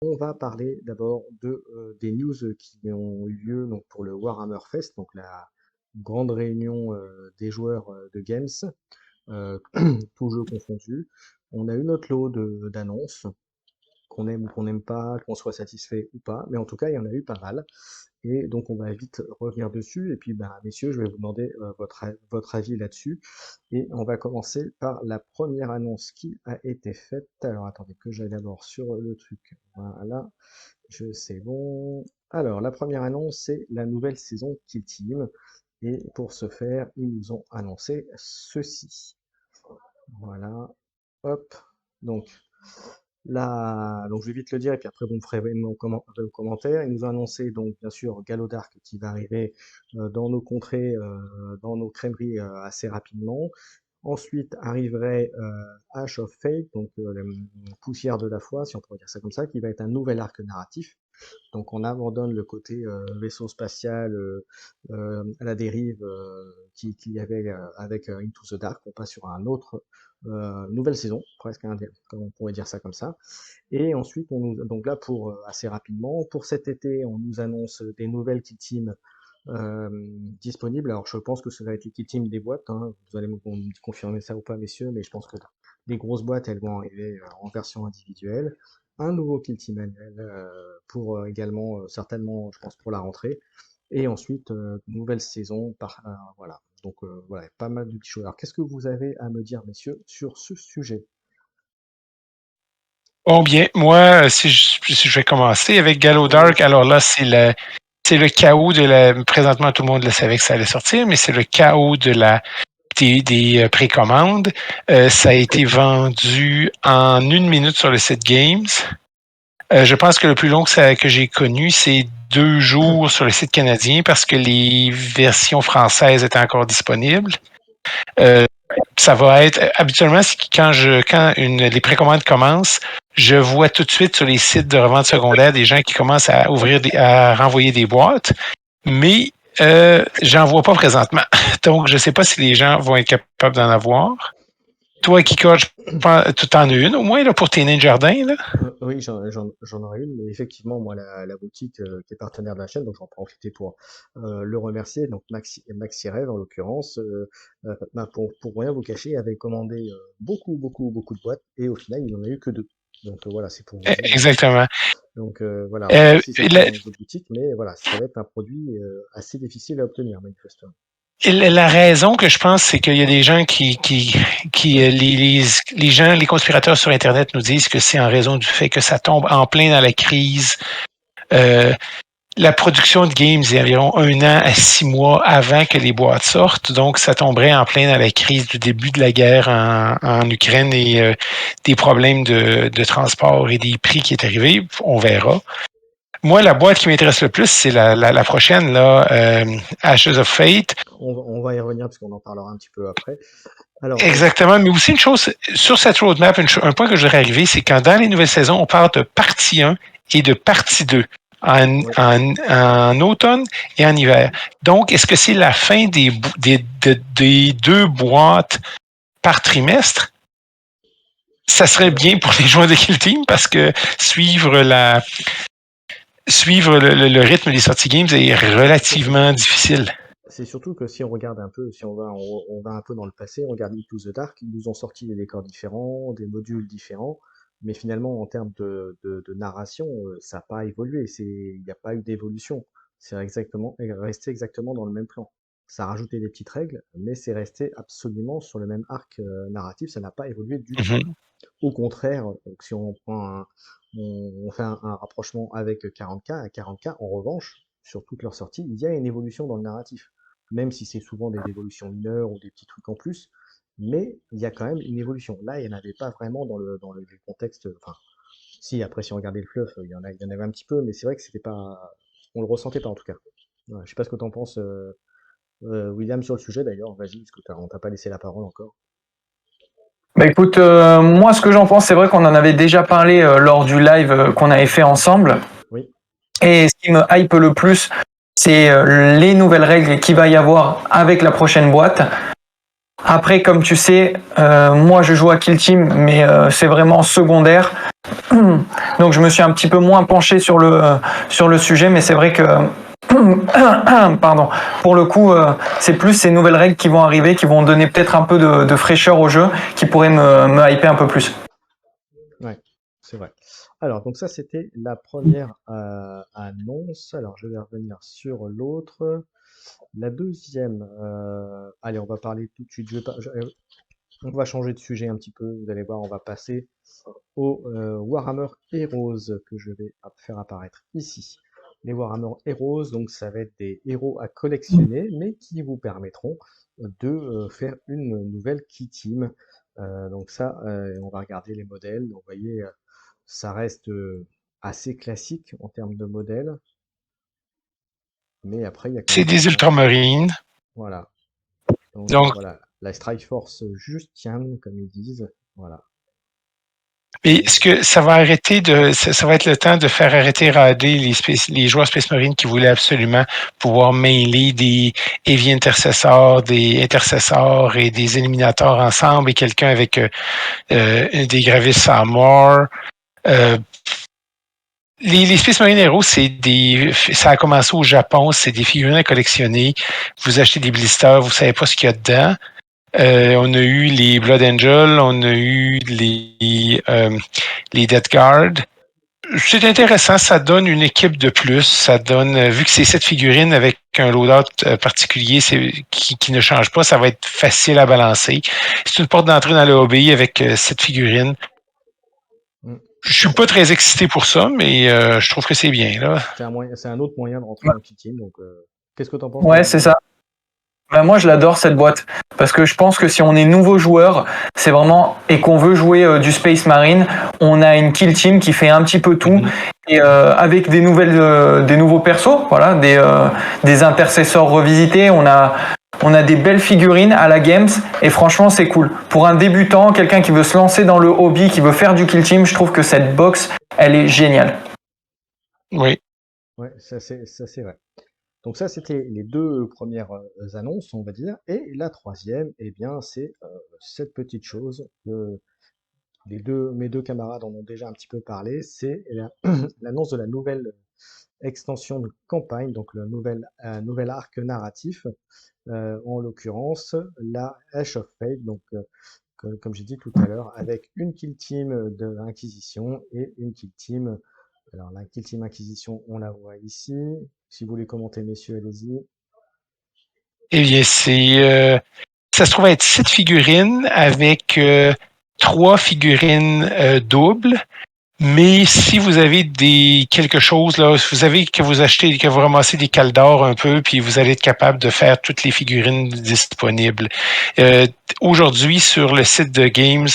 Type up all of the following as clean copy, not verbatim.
On va parler d'abord des news qui ont eu lieu donc, pour le Warhammer Fest, donc la grande réunion des joueurs de Games, euh, tous jeux confondus. On a eu notre lot d'annonces, qu'on aime ou qu'on n'aime pas, qu'on soit satisfait ou pas, mais en tout cas, il y en a eu pas mal. Et donc, on va vite revenir dessus. Et puis, bah, messieurs, je vais vous demander votre avis là-dessus. Et on va commencer par la première annonce qui a été faite. Alors, attendez que j'aille d'abord sur le truc. Voilà, c'est bon. Alors, la première annonce, c'est la nouvelle saison Kill Team. Et pour ce faire, ils nous ont annoncé ceci. Voilà, hop. Donc, donc je vais vite le dire et puis après vous me ferez vos commentaires. Ils nous ont annoncé donc bien sûr Galodark qui va arriver dans nos contrées, dans nos crèmeries assez rapidement. Ensuite arriverait Ash of Fate, donc la poussière de la foi, si on pourrait dire ça comme ça, qui va être un nouvel arc narratif. Donc on abandonne le côté vaisseau spatial à la dérive qu'il y avait avec Into the Dark. On passe sur un autre nouvelle saison, presque comme on pourrait dire ça comme ça. Et ensuite, donc là pour assez rapidement, pour cet été, on nous annonce des nouvelles kit teams disponibles. Alors je pense que ça va être les kit teams des boîtes. Hein. Vous allez me confirmer ça ou pas, messieurs, mais je pense que les grosses boîtes, elles vont arriver en version individuelle. Un nouveau kill team annuel pour également certainement, je pense, pour la rentrée. Et ensuite, nouvelle saison. Voilà. Donc voilà, pas mal de petits choses. Alors qu'est-ce que vous avez à me dire, messieurs, sur ce sujet? Bon, bien, moi, si je vais commencer avec Gallo Dark, Allez-y. alors là, c'est le chaos de la. Présentement, tout le monde le savait que ça allait sortir, mais c'est le chaos des précommandes. Ça a été vendu en 1 minute sur le site Games. Je pense que le plus long que j'ai connu, c'est 2 jours sur le site canadien parce que les versions françaises étaient encore disponibles. Euh, Ça va être habituellement les précommandes commencent, je vois tout de suite sur les sites de revente secondaire des gens qui commencent à renvoyer des boîtes, mais j'en vois pas présentement. Donc je sais pas si les gens vont être capables d'en avoir. Toi, Kika, tu en as une au moins là, pour tes nains de jardin, là? Oui, j'en aurais une, mais effectivement, moi, la boutique qui est partenaire de la chaîne, donc j'en profiter pour le remercier. Donc Maxi Rêve, en l'occurrence, bah, pour rien vous cacher, avait commandé beaucoup de boîtes, et au final, il n'en a eu que deux. Donc voilà, c'est pour vous dire. Exactement. Donc voilà, alors, je sais pas si c'est le cas La, dans les autres boutiques, mais voilà, ça va être un produit assez difficile à obtenir, manifestement. la raison que je pense, c'est qu'il y a des gens les gens, les conspirateurs sur Internet nous disent que c'est en raison du fait que ça tombe en plein dans la crise. Euh, la production de games est environ 1 an à 6 mois avant que les boîtes sortent, donc ça tomberait en plein dans la crise du début de la guerre en Ukraine et des problèmes de transport et des prix qui est arrivé. On verra. Moi, la boîte qui m'intéresse le plus, c'est la prochaine, là, Ashes of Fate. On va y revenir parce qu'on en parlera un petit peu après. Alors, Exactement, mais aussi une chose, sur cette roadmap, un point que je voudrais arriver, c'est quand dans les nouvelles saisons, on parle de partie 1 et de partie 2 ouais. en automne et en hiver. Donc, est-ce que c'est la fin des 2 boîtes par trimestre? Ça serait bien pour les joueurs de Kill Team parce que suivre le rythme des sorties games est C'est relativement difficile. C'est surtout que si on regarde un peu, si on va un peu dans le passé, on regarde Into the Dark, ils nous ont sorti des décors différents, des modules différents, mais finalement en termes de narration, ça n'a pas évolué, il n'y a pas eu d'évolution. C'est resté exactement dans le même plan. Ça a rajouté des petites règles, mais c'est resté absolument sur le même arc narratif, ça n'a pas évolué du tout. Mhm. Au contraire, donc si on fait un rapprochement avec 40K, à 40K, en revanche, sur toute leur sortie, il y a une évolution dans le narratif. Même si c'est souvent des évolutions mineures ou des petits trucs en plus, mais il y a quand même une évolution. Là, il n'y en avait pas vraiment dans le contexte. Enfin, si, après, si on regardait le fluff, il y en avait un petit peu, mais c'est vrai que c'était pas. On le ressentait pas en tout cas. Ouais, je sais pas ce que tu en penses, William, sur le sujet d'ailleurs. Vas-y, parce que on t'a pas laissé la parole encore. Bah écoute, moi ce que j'en pense, c'est vrai qu'on en avait déjà parlé lors du live qu'on avait fait ensemble. Oui, Et ce qui me hype le plus, c'est les nouvelles règles qu'il va y avoir avec la prochaine boîte. Après, comme tu sais, moi je joue à Kill Team, mais c'est vraiment secondaire. Donc je me suis un petit peu moins penché sur le sujet, mais c'est vrai que pardon, pour le coup, c'est plus ces nouvelles règles qui vont arriver, qui vont donner peut-être un peu de fraîcheur au jeu, qui pourraient me hyper un peu plus. Ouais, c'est vrai. Alors, donc ça, c'était la première annonce. Alors, je vais revenir sur l'autre. La deuxième, allez, on va parler tout de suite. On va changer de sujet un petit peu. Vous allez voir, on va passer au Warhammer Heroes que je vais faire apparaître ici. Les Warhammer Heroes, donc ça va être des héros à collectionner, mais qui vous permettront de faire une nouvelle key team. Donc ça, on va regarder les modèles. Donc, vous voyez, ça reste assez classique en termes de modèles, mais après, il y a quand C'est même des des nuances. ultramarines. Voilà. Donc Donc, voilà, la Strike Force Justian, comme ils disent. Voilà. est-ce que ça va arrêter ça va être le temps de faire arrêter rader les joueurs Space Marine qui voulaient absolument pouvoir mêler des Heavy Intercessors, des Intercessors et des Éliminateurs ensemble et quelqu'un avec des Gravis Armor. Les Space Marine Heroes, ça a commencé au Japon, c'est des figurines à collectionner. Vous achetez des blisters, vous savez pas ce qu'il y a dedans. On a eu les Blood Angel, on a eu les Death Guard. C'est intéressant, ça donne une équipe de plus. Ça donne, vu que c'est cette figurine avec un loadout particulier qui ne change pas, ça va être facile à balancer. C'est une porte d'entrée dans le hobby avec cette figurine. Mm. Je suis pas très excité pour ça, mais je trouve que c'est bien, là. C'est un autre moyen de rentrer dans Key Team. Donc, qu'est-ce que tu en penses, toi, Ouais, c'est David? ça. Ben moi, je l'adore cette boîte parce que je pense que si on est nouveau joueur, c'est vraiment et qu'on veut jouer du Space Marine, on a une kill team qui fait un petit peu tout et avec des nouveaux persos, voilà, des intercesseurs revisités. On a des belles figurines à la Games et franchement, c'est cool. Pour un débutant, quelqu'un qui veut se lancer dans le hobby, qui veut faire du kill team, je trouve que cette box, elle est géniale. Oui. Ouais, ça c'est vrai. Donc ça, c'était les deux premières annonces, on va dire. Et la troisième, eh bien, c'est cette petite chose que mes deux camarades en ont déjà un petit peu parlé. C'est l'annonce de la nouvelle extension de campagne, donc le nouvel arc narratif. En l'occurrence, la Ash of Fate, donc comme j'ai dit tout à l'heure, avec une kill team de l'Inquisition et une kill team. Alors la kill team Inquisition, on la voit ici. Si vous voulez commenter, messieurs, allez-y. Eh bien, ça se trouve être 7 figurines avec 3 figurines doubles. Mais si vous avez quelque chose, là, vous savez que vous ramassez des Caldor un peu, puis vous allez être capable de faire toutes les figurines disponibles. Aujourd'hui, sur le site de Games,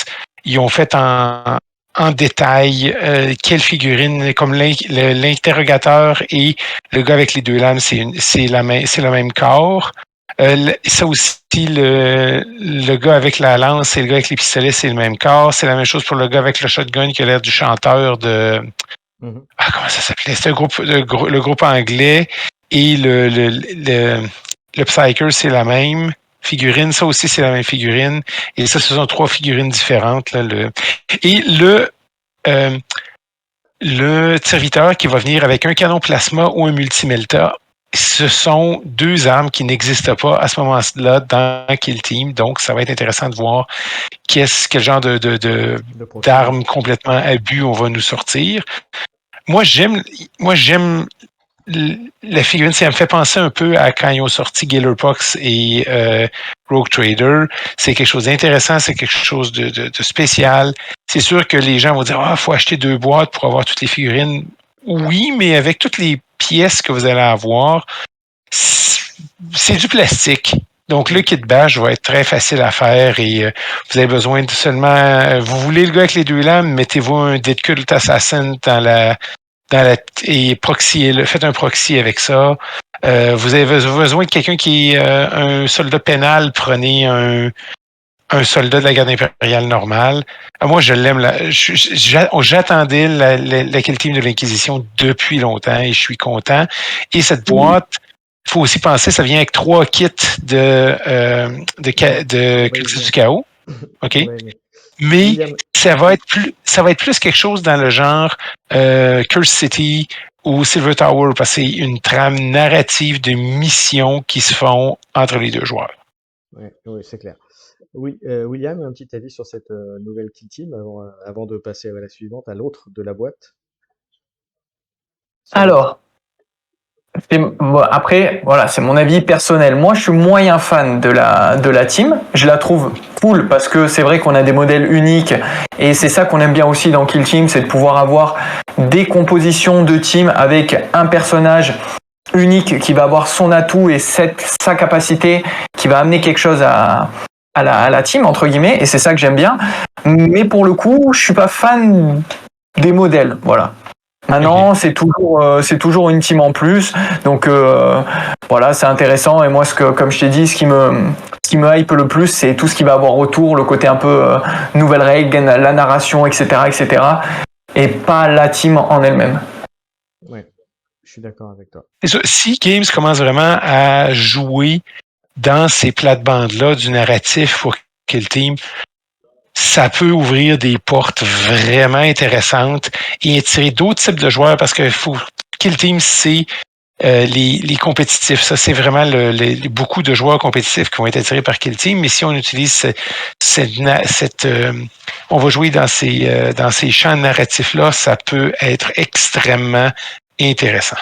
ils ont fait en détail quelle figurine, comme l'interrogateur et le gars avec les deux lames, c'est le même corps. Ça aussi, le gars avec la lance et le gars avec les pistolets, c'est le même corps. C'est la même chose pour le gars avec le shotgun qui a l'air du chanteur de... Mhm. comment ça s'appelait? C'était le groupe anglais. Et le Psyker, c'est la même figurine. Ça aussi, c'est la même figurine. Et ça, ce sont 3 figurines différentes. Là, et le serviteur qui va venir avec un canon plasma ou un multimelta, ce sont 2 armes qui n'existent pas à ce moment-là dans Kill Team. Donc, ça va être intéressant de voir quel genre d'armes complètement abus on va nous sortir. Moi, j'aime la figurine. Ça me fait penser un peu à quand ils ont sorti Gillerpox et Rogue Trader. C'est quelque chose d'intéressant, c'est quelque chose de spécial. C'est sûr que les gens vont dire, faut acheter 2 boîtes pour avoir toutes les figurines. Oui, mais avec toutes les pièces que vous allez avoir, c'est du plastique. Donc, le kit bash va être très facile à faire et vous avez besoin de seulement... vous voulez le gars avec les 2 lames, mettez-vous un Dead Cult Assassin et faites un proxy avec ça. Vous avez besoin de quelqu'un qui est un soldat pénal, prenez un soldat de la garde impériale normale. Moi, je l'aime. J'attendais la Kill Team de l'Inquisition depuis longtemps et je suis content. Et cette boîte faut aussi penser, ça vient avec 3 kits de cultistes du chaos. OK? Mais ça va être plus quelque chose dans le genre Curse City ou Silver Tower, parce que c'est une trame narrative de missions qui se font entre les deux joueurs. Oui, c'est clair. Oui, William, un petit avis sur cette nouvelle Kill Team avant de passer à la suivante, à l'autre de la boîte. Alors, après, voilà, c'est mon avis personnel. Moi, je suis moyen fan de la team. Je la trouve cool parce que c'est vrai qu'on a des modèles uniques et c'est ça qu'on aime bien aussi dans Kill Team, c'est de pouvoir avoir des compositions de team avec un personnage unique qui va avoir son atout et sa capacité qui va amener quelque chose à la team, entre guillemets, et c'est ça que j'aime bien. Mais pour le coup, je suis pas fan des modèles, voilà. Maintenant, c'est toujours une team en plus, donc voilà, c'est intéressant. Et moi, comme je t'ai dit, ce qui me hype le plus, c'est tout ce qui va avoir autour, le côté un peu nouvelles règles, la narration, etc., et pas la team en elle-même. Ouais, je suis d'accord avec toi. Si Games commence vraiment à jouer dans ces plates-bandes-là du narratif pour Kill Team, ça peut ouvrir des portes vraiment intéressantes et attirer d'autres types de joueurs, parce que Kill Team, c'est les compétitifs. Ça, c'est vraiment beaucoup de joueurs compétitifs qui vont être attirés par Kill Team. Mais si on utilise on va jouer dans ces champs narratifs-là, ça peut être extrêmement intéressant.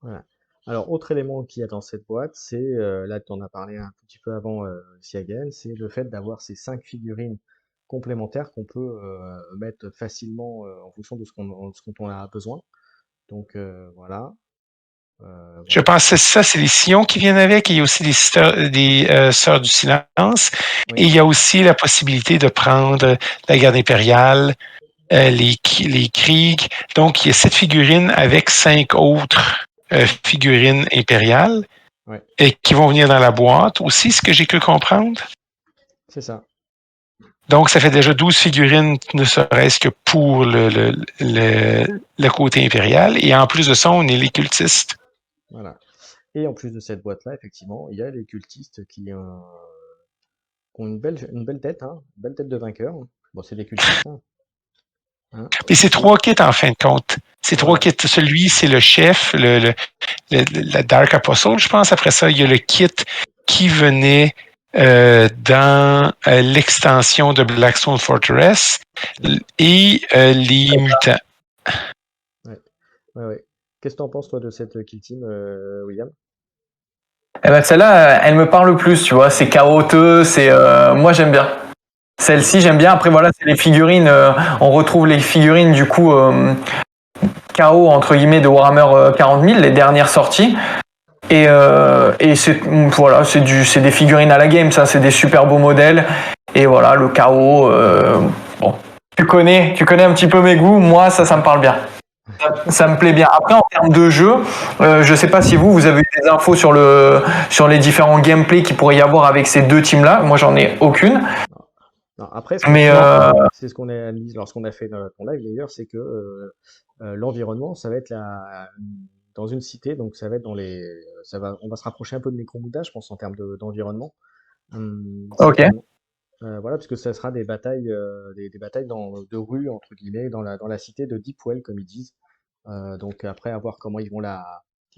Voilà. Alors, autre élément qu'il y a dans cette boîte, c'est, là tu en as parlé un petit peu avant, Siagen, c'est le fait d'avoir ces 5 figurines complémentaires qu'on peut mettre facilement en fonction de ce dont on a besoin. Donc voilà. Je pense que ça, c'est les sillons qui viennent avec. Il y a aussi des Sœurs du Silence. Oui. Et il y a aussi la possibilité de prendre la garde impériale, les Krieg. Donc, il y a 7 figurines avec 5 autres figurines impériales et qui vont venir dans la boîte aussi, ce que j'ai cru comprendre. C'est ça. Donc, ça fait déjà 12 figurines, ne serait-ce que pour le côté impérial. Et en plus de ça, on est les cultistes. Voilà. Et en plus de cette boîte-là, effectivement, il y a les cultistes qui ont une belle tête, hein, une belle tête de vainqueur. Bon, c'est des cultistes. Et c'est 3 kits en fin de compte. C'est 3 kits. Celui, c'est le chef, la Dark Apostle, je pense. Après ça, il y a le kit qui venait dans l'extension de Blackstone Fortress et les mutants. Ouais. Qu'est-ce que tu en penses, toi, de cette kill team, William? Eh ben, celle-là, elle me parle plus, tu vois. C'est chaotique, moi, j'aime bien. Celle-ci, j'aime bien. Après, voilà, c'est les figurines. On retrouve les figurines, du coup, KO, entre guillemets, de Warhammer 40 000, les dernières sorties. Et c'est des figurines à la game, ça, c'est des super beaux modèles. Et voilà, le KO, bon, tu connais un petit peu mes goûts. Moi, ça me parle bien. Ça me plaît bien. Après, en termes de jeu, je ne sais pas si vous avez eu des infos sur les différents gameplays qu'il pourrait y avoir avec ces deux teams-là. Moi, j'en ai aucune. Non, après, c'est ce qu'on analyse lorsqu'on a fait ton live d'ailleurs, c'est que l'environnement, ça va être dans une cité, donc ça va être on va se rapprocher un peu de Necromunda, je pense, en termes d'environnement. Ok. Voilà, parce que ça sera des batailles, des batailles de rue, entre guillemets, dans la cité de Deepwell, comme ils disent. Donc après, à voir comment ils vont la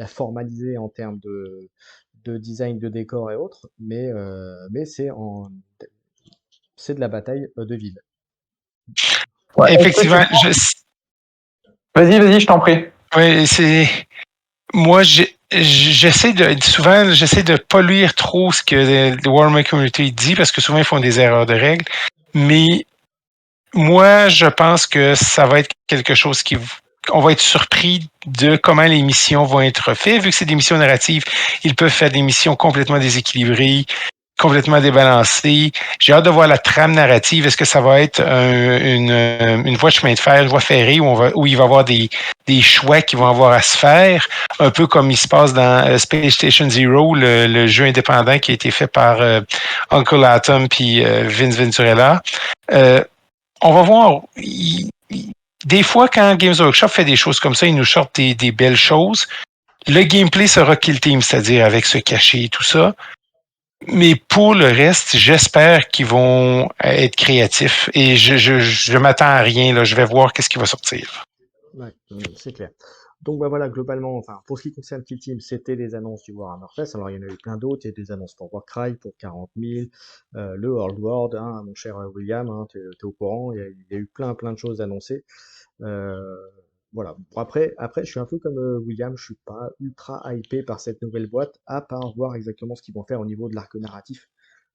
formaliser en termes de design de décor et autres, mais c'est de la bataille de ville. Ouais, effectivement. Vas-y, je t'en prie. Oui, moi, j'essaie de pas lire trop ce que le Warhammer Community dit, parce que souvent ils font des erreurs de règles. Mais moi, je pense que ça va être quelque chose on va être surpris de comment les missions vont être faites. Vu que c'est des missions narratives, ils peuvent faire des missions complètement déséquilibrées, complètement débalancées. J'ai hâte de voir la trame narrative. Est-ce que ça va être une voie de chemin de fer, une voie ferrée où il va y avoir des choix qui vont avoir à se faire, un peu comme il se passe dans Space Station Zero, le jeu indépendant qui a été fait par Uncle Atom puis Vince Venturella. On va voir. Des fois, quand Games Workshop fait des choses comme ça, ils nous sortent des belles choses. le gameplay sera Kill Team, c'est-à-dire avec ce cachet et tout ça. Mais pour le reste, j'espère qu'ils vont être créatifs et je m'attends à rien. Là. Je vais voir qu'est-ce qui va sortir. Ouais, c'est clair. Donc bah voilà, globalement, enfin pour ce qui concerne Kill Team, c'était les annonces du Warhammer Fest. Alors il y en a eu plein d'autres, il y a des annonces pour Warcry, pour 40 000, le World World, hein, mon cher William, hein, t'es au courant, il y a eu plein de choses annoncées. Euh, voilà. Bon, après, je suis un peu comme William, je suis pas ultra hypé par cette nouvelle boîte, à part voir exactement ce qu'ils vont faire au niveau de l'arc narratif.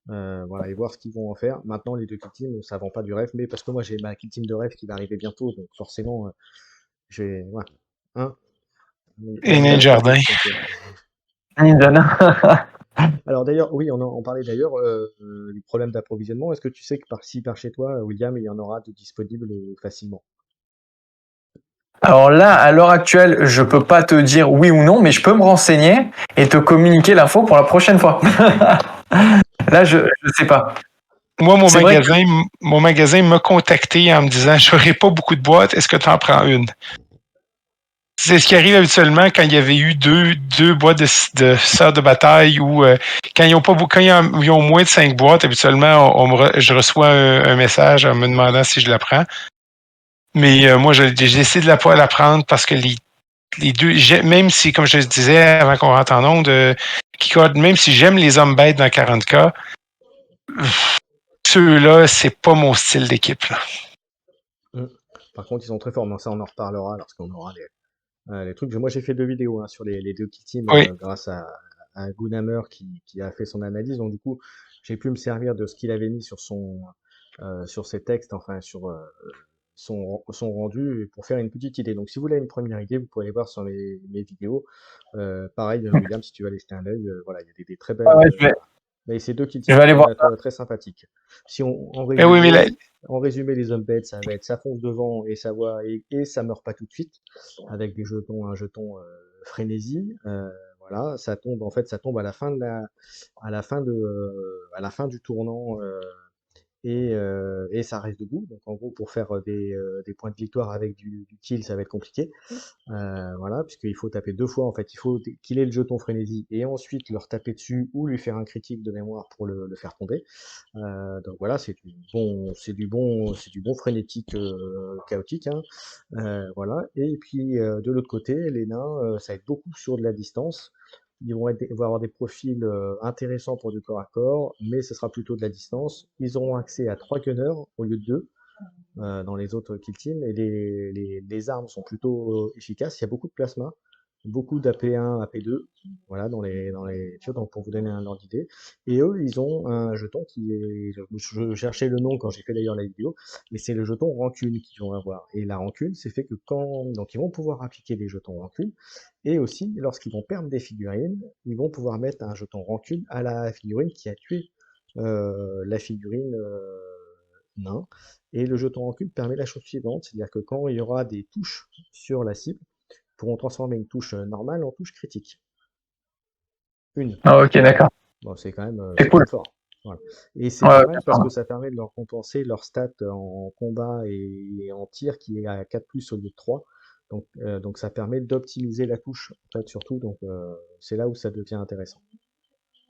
Voilà, et voir ce qu'ils vont en faire. Maintenant, les deux Kill Team, ça vend pas du rêve, mais parce que moi j'ai ma Kill Team de rêve qui va arriver bientôt, donc forcément, j'ai, ouais, hein, Et Ninja Nain n'a pas dit Jardin. le contraire. Indiana. Alors d'ailleurs, oui, on parlait d'ailleurs du problème d'approvisionnement. Est-ce que tu sais que par chez toi, William, il y en aura de disponibles facilement? Alors là, à l'heure actuelle, je peux pas te dire oui ou non, mais je peux me renseigner et te communiquer l'info pour la prochaine fois. Là, je sais pas. Moi, C'est vrai que mon magasin m'a contacté en me disant j'aurai pas beaucoup de boîtes, est-ce que tu en prends une? C'est ce qui arrive habituellement quand il y avait eu deux boîtes de sœurs de bataille ou quand ils ont pas beaucoup, ils ont moins de 5 boîtes, habituellement, je reçois un message en me demandant si je la prends. Mais moi, j'ai décidé de pas la prendre parce que les deux, même si, comme je te disais avant qu'on rentre en onde, même si j'aime les hommes bêtes dans 40K, ceux-là, c'est pas mon style d'équipe. Là. Mm. Par contre, ils sont très forts, mais ça on en reparlera lorsqu'on aura les trucs. Moi j'ai fait 2 vidéos hein, sur les deux Kill Team Oui. grâce à Gunhammer qui a fait son analyse. Donc du coup, j'ai pu me servir de ce qu'il avait mis sur ses textes, enfin sur son rendu pour faire une petite idée. Donc si vous voulez une première idée, vous pouvez aller voir sur mes vidéos. Pareil, William, si tu vas aller jeter un œil, voilà, il y a des très belles. ouais, Mais c'est deux Kill je Team vais aller voir. très sympathiques. Si Mais oui, mais en résumé, les Undead, ça va être ça fonce devant et ça voit et ça meurt pas tout de suite avec des jetons, un jeton frénésie. Voilà, ça tombe en fait, ça tombe à la fin de à la fin du tournant et ça reste debout. Donc en gros, pour faire des points de victoire avec du kill, ça va être compliqué. Voilà, puisqu'il faut taper 2 fois en fait. Il faut killer le jeton frénésie et ensuite leur taper dessus ou lui faire un critique de mémoire pour le faire tomber. Donc voilà, c'est du bon frénétique chaotique. Hein. Voilà. Et puis de l'autre côté, les nains, ça va être beaucoup sur de la distance. Ils vont avoir des profils intéressants pour du corps à corps, mais ce sera plutôt de la distance. Ils auront accès à 3 gunners au lieu de 2 dans les autres kill teams, et les armes sont plutôt efficaces. Il y a beaucoup de plasma, beaucoup d'AP1, AP2, voilà, dans les tirs, donc pour vous donner un ordre d'idée. Et eux, ils ont un jeton qui est, je cherchais le nom quand j'ai fait d'ailleurs la vidéo, mais c'est le jeton rancune qu'ils vont avoir. Et la rancune, c'est fait que donc ils vont pouvoir appliquer des jetons rancune, et aussi, lorsqu'ils vont perdre des figurines, ils vont pouvoir mettre un jeton rancune à la figurine qui a tué la figurine nain. Et le jeton rancune permet la chose suivante, c'est-à-dire que quand il y aura des touches sur la cible, pourront transformer une touche normale en touche critique. Une. Ah, ok, d'accord. Bon, c'est quand même Cool. fort. Voilà. Et c'est Ouais, pas mal parce que ça permet de leur compenser leur stat en combat et en tir qui est à 4 plus au lieu de 3. Donc ça permet d'optimiser la touche, en fait, surtout. Donc c'est là où ça devient intéressant.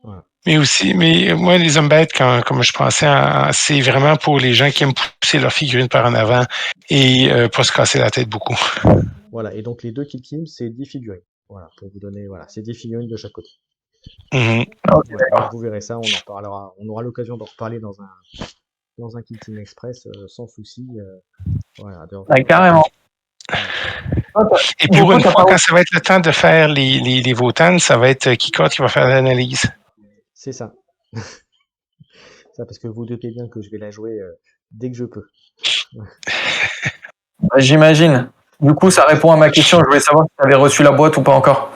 Voilà. mais moi, les hommes bêtes, comme je pensais, c'est vraiment pour les gens qui aiment pousser leur figurine par en avant et pas se casser la tête beaucoup. Voilà. Et donc les deux kill teams, c'est 10 figurines. Voilà, pour vous donner, voilà, c'est 10 figurines de chaque côté. Mm-hmm. Okay, Ouais, donc vous verrez ça, on en reparlera, on aura l'occasion d'en reparler dans un Kill Team Express sans souci. Voilà, carrément. Et pour une fois, quand ça va être le temps de faire les Votan, ça va être Kikot qui va faire l'analyse. C'est ça. Ça, parce que vous doutez bien que je vais la jouer dès que je peux. J'imagine. Du coup, ça répond à ma question. Je voulais savoir si tu avais reçu la boîte ou pas encore.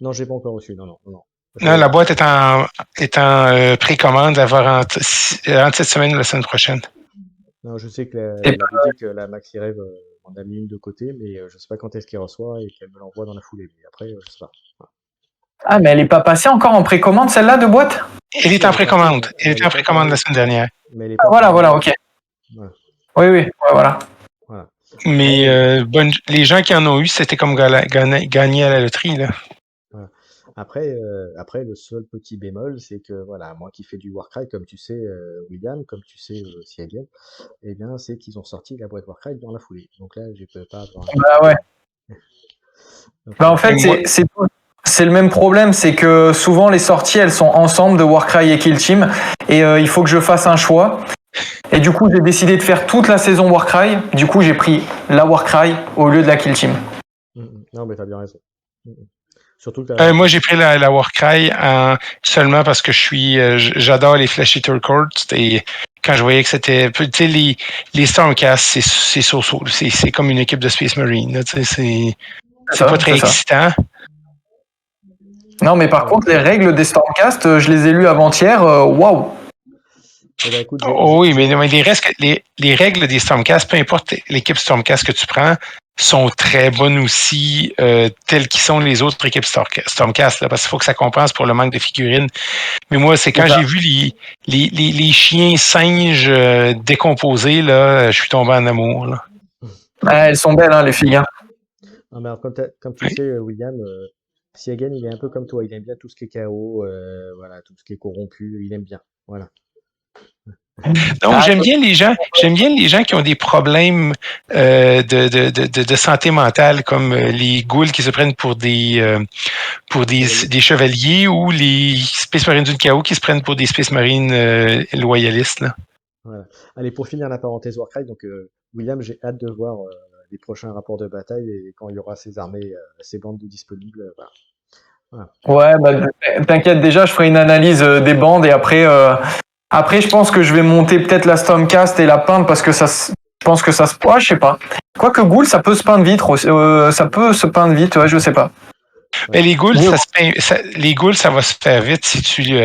Non, j'ai pas encore reçu. Non. Non, la boîte est en précommande à voir entre cette semaine et la semaine prochaine. Non, je sais que la boutique, la Maxi Rêve, en a mis une de côté, mais je sais pas quand est-ce qu'elle reçoit et qu'elle me l'envoie dans la foulée. Mais après, je sais pas. Voilà. Ah, mais elle est pas passée encore en précommande, celle-là, de boîte? Elle est en précommande. Elle était en précommande la semaine dernière. Mais elle est voilà, ok. Voilà. Oui, ouais, voilà. Mais les gens qui en ont eu, c'était comme gagner à la loterie, là. Après, le seul petit bémol, c'est que voilà, moi qui fais du Warcry, comme tu sais, William, comme tu sais, Siagen, eh bien, c'est qu'ils ont sorti la boîte Warcry dans la foulée. Donc là, je peux pas avoir un Bah ouais. donc Bah en Et fait, moi, c'est le même problème, c'est que souvent les sorties elles sont ensemble de Warcry et Kill Team et il faut que je fasse un choix. Et du coup, j'ai décidé de faire toute la saison Warcry. Du coup, j'ai pris la Warcry au lieu de la Kill Team. Non, mais t'as bien raison. Mm, mm. Surtout que moi, j'ai pris la Warcry seulement parce que j'adore les Flash Eater Courts et quand je voyais que c'était, tu sais, les Stormcast, c'est so-so. C'est comme une équipe de Space Marine, là, tu sais, c'est pas très C'est ça. excitant. Non, mais par contre, les règles des Stormcast, je les ai lues avant-hier. Waouh! Eh ben, écoute, Oh oui, mais les règles des Stormcast, peu importe l'équipe Stormcast que tu prends, sont très bonnes aussi, telles qu'ils sont les autres équipes Stormcast, là, parce qu'il faut que ça compense pour le manque de figurines. Mais moi, c'est quand j'ai vu les chiens singes décomposés, là, je suis tombé en amour. Là. Ah, elles sont belles, hein, les filles. Hein. Non, mais alors, comme tu Oui. sais, William, Siagen, il est un peu comme toi. Il aime bien tout ce qui est chaos, voilà, tout ce qui est corrompu. Il aime bien. Voilà. Donc, Ah, j'aime bien les gens qui ont des problèmes de santé mentale, comme les ghouls qui se prennent pour des chevaliers ou les Space Marines du chaos qui se prennent pour des Space Marines loyalistes. Là. Voilà. Allez, pour finir la parenthèse Warcry, donc William, j'ai hâte de voir les prochains rapports de bataille et quand il y aura ces armées, ces bandes disponibles. Voilà. ouais, bah, t'inquiète déjà, je ferai une analyse des bandes et après, je pense que je vais monter peut-être la Stormcast et la peindre parce que je pense que ça se. Ouais, je sais pas. Quoique Ghoul, ça peut se peindre vite. Ça peut se peindre vite, ouais, je sais pas. Mais les ghouls, les ghouls, ça va se faire vite si tu.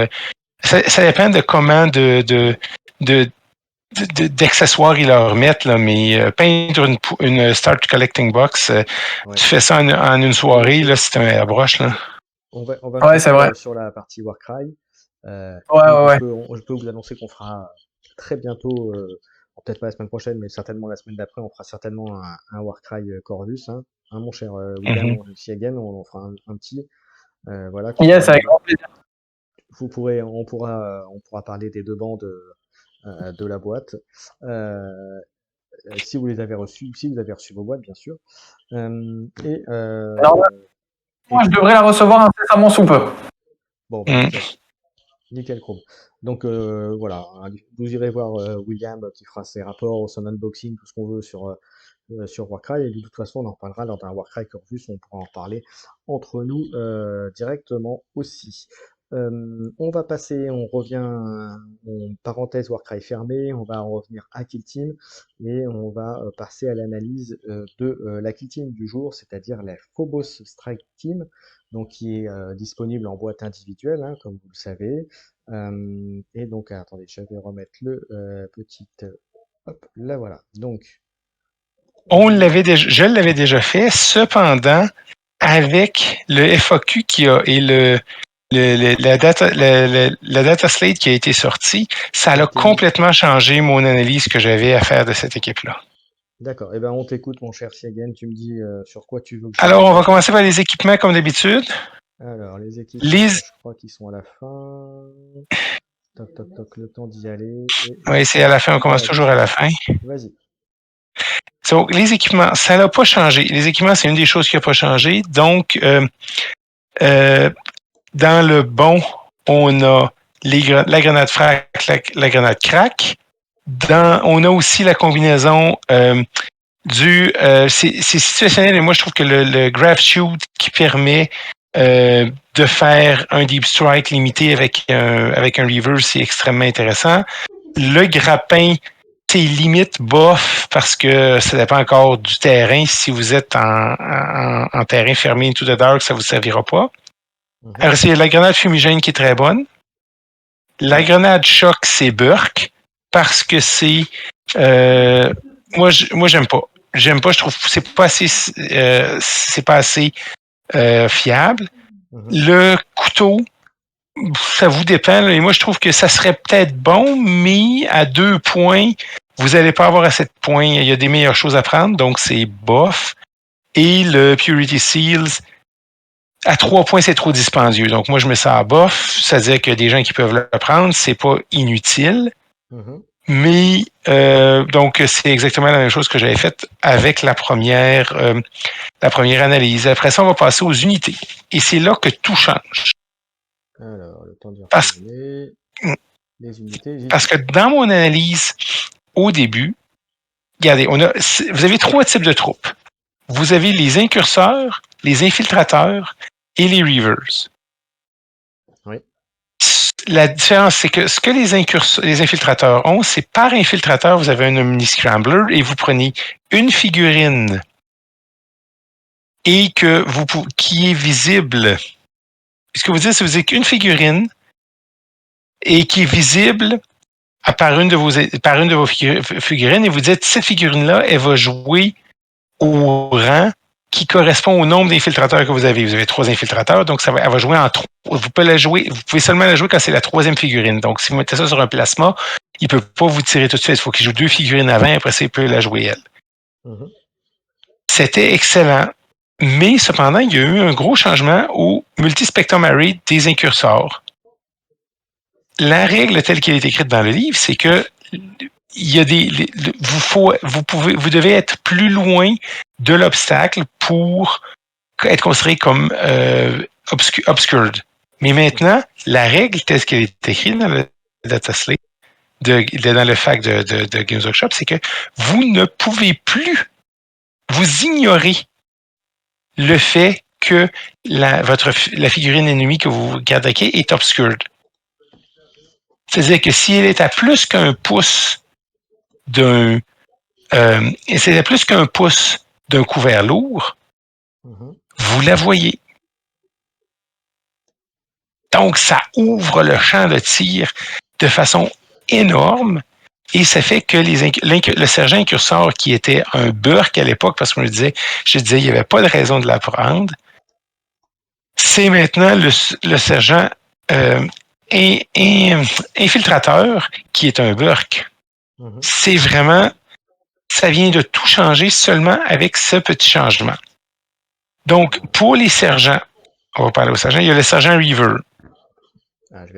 Ça dépend de comment d'accessoires ils leur mettent, là, mais peindre une Start Collecting Box, tu fais ça en une soirée, là, c'est un broche. Là. On va Ouais, c'est vrai. sur la partie Warcry. Ouais. Je peux vous annoncer qu'on fera très bientôt, peut-être pas la semaine prochaine, mais certainement la semaine d'après, on fera certainement un Warcry Corvus. Hein, mon cher William Siagen, on en fera un petit. Voilà, Yes, avec grand plaisir. on pourra parler des deux bandes de la boîte. Si vous les avez reçus, si vous avez reçu vos boîtes, bien sûr. Moi, je devrais la recevoir incessamment sous peu. Bon, bah, nickel chrome. Donc voilà, vous irez voir William qui fera ses rapports, son unboxing, tout ce qu'on veut sur Warcry. Et de toute façon, on en reparlera lors d'un Warcry Corvus, on pourra en parler entre nous directement aussi. On va passer, on revient en parenthèse Warcry fermée, on va en revenir à Kill Team et on va passer à l'analyse de la Kill Team du jour, c'est-à-dire la Phobos Strike Team, donc qui est disponible en boîte individuelle, hein, comme vous le savez. Et donc, attendez, je vais remettre le petit. Hop, là voilà. Donc, Je l'avais déjà fait, cependant, avec le FAQ et la data slate qui a été sortie, ça a complètement changé mon analyse que j'avais à faire de cette équipe-là. D'accord. Eh ben, on t'écoute, mon cher Siagen. Tu me dis sur quoi tu veux que Alors, on va commencer par les équipements comme d'habitude. Alors, les équipements, je crois qu'ils sont à la fin. Toc, le temps d'y aller. Oui, c'est à la fin. On commence toujours à la fin. Vas-y. Donc, les équipements, ça n'a pas changé. Les équipements, c'est une des choses qui n'a pas changé. Donc, dans le bon, on a la grenade frac, la grenade crack. On a aussi la combinaison c'est situationnel, et moi, je trouve que le graph shoot qui permet de faire un deep strike limité avec un reverse, c'est extrêmement intéressant. Le grappin, c'est limite bof parce que ça dépend encore du terrain. Si vous êtes en terrain fermé into the dark, ça ne vous servira pas. Alors, c'est la grenade fumigène qui est très bonne. La grenade choc, c'est Burk parce que c'est... moi, j'aime pas. J'aime pas, je trouve que c'est pas assez fiable. Le couteau, ça vous dépend. Là, et moi, je trouve que ça serait peut-être bon, mais à 2 points, vous n'allez pas avoir assez de points. Il y a des meilleures choses à prendre, donc c'est bof. Et le Purity Seals, À 3 points, c'est trop dispendieux. Donc, moi, je mets ça à bof. C'est-à-dire qu'il y a des gens qui peuvent le prendre. C'est pas inutile. Mhm. Mais, donc, c'est exactement la même chose que j'avais faite avec la première analyse. Après ça, on va passer aux unités. Et c'est là que tout change. Alors, le temps de Parce, retrouver les unités. parce que dans mon analyse, au début, regardez, vous avez 3 types de troupes. Vous avez les incurseurs, les infiltrateurs et les reavers. Oui. La différence, c'est que ce que les infiltrateurs ont, c'est par infiltrateur, vous avez un omni-scrambler et vous prenez une figurine et qui est visible. Ce que vous dites, c'est que vous avez qu'une figurine et qui est visible par une de vos figurines et vous dites, cette figurine-là, elle va jouer au rang qui correspond au nombre d'infiltrateurs que vous avez. Vous avez 3 infiltrateurs, donc elle va jouer en 3. Vous pouvez seulement la jouer quand c'est la 3e figurine. Donc, si vous mettez ça sur un plasma, il ne peut pas vous tirer tout de suite. Il faut qu'il joue 2 figurines avant, après ça, il peut la jouer elle. Mhm. C'était excellent. Mais cependant, il y a eu un gros changement au multispectrum array des incurseurs. La règle telle qu'elle est écrite dans le livre, c'est que il y a vous devez être plus loin de l'obstacle pour être considéré comme obscured. Mais maintenant, la règle telle qu'elle est écrite dans le dataslate, dans le fact de Games Workshop, c'est que vous ne pouvez plus vous ignorer le fait que la figurine ennemie que vous gardez est obscured. C'est-à-dire que si elle est à plus qu'un pouce c'est à plus qu'un pouce d'un couvert lourd, vous la voyez. Donc, ça ouvre le champ de tir de façon énorme et ça fait que le sergent incurseur, qui était un burk à l'époque, parce que je disais, il n'y avait pas de raison de la prendre, c'est maintenant le sergent infiltrateur qui est un burk. C'est vraiment, ça vient de tout changer seulement avec ce petit changement. Donc, pour les sergents, on va parler aux sergents, il y a le sergent Reaver.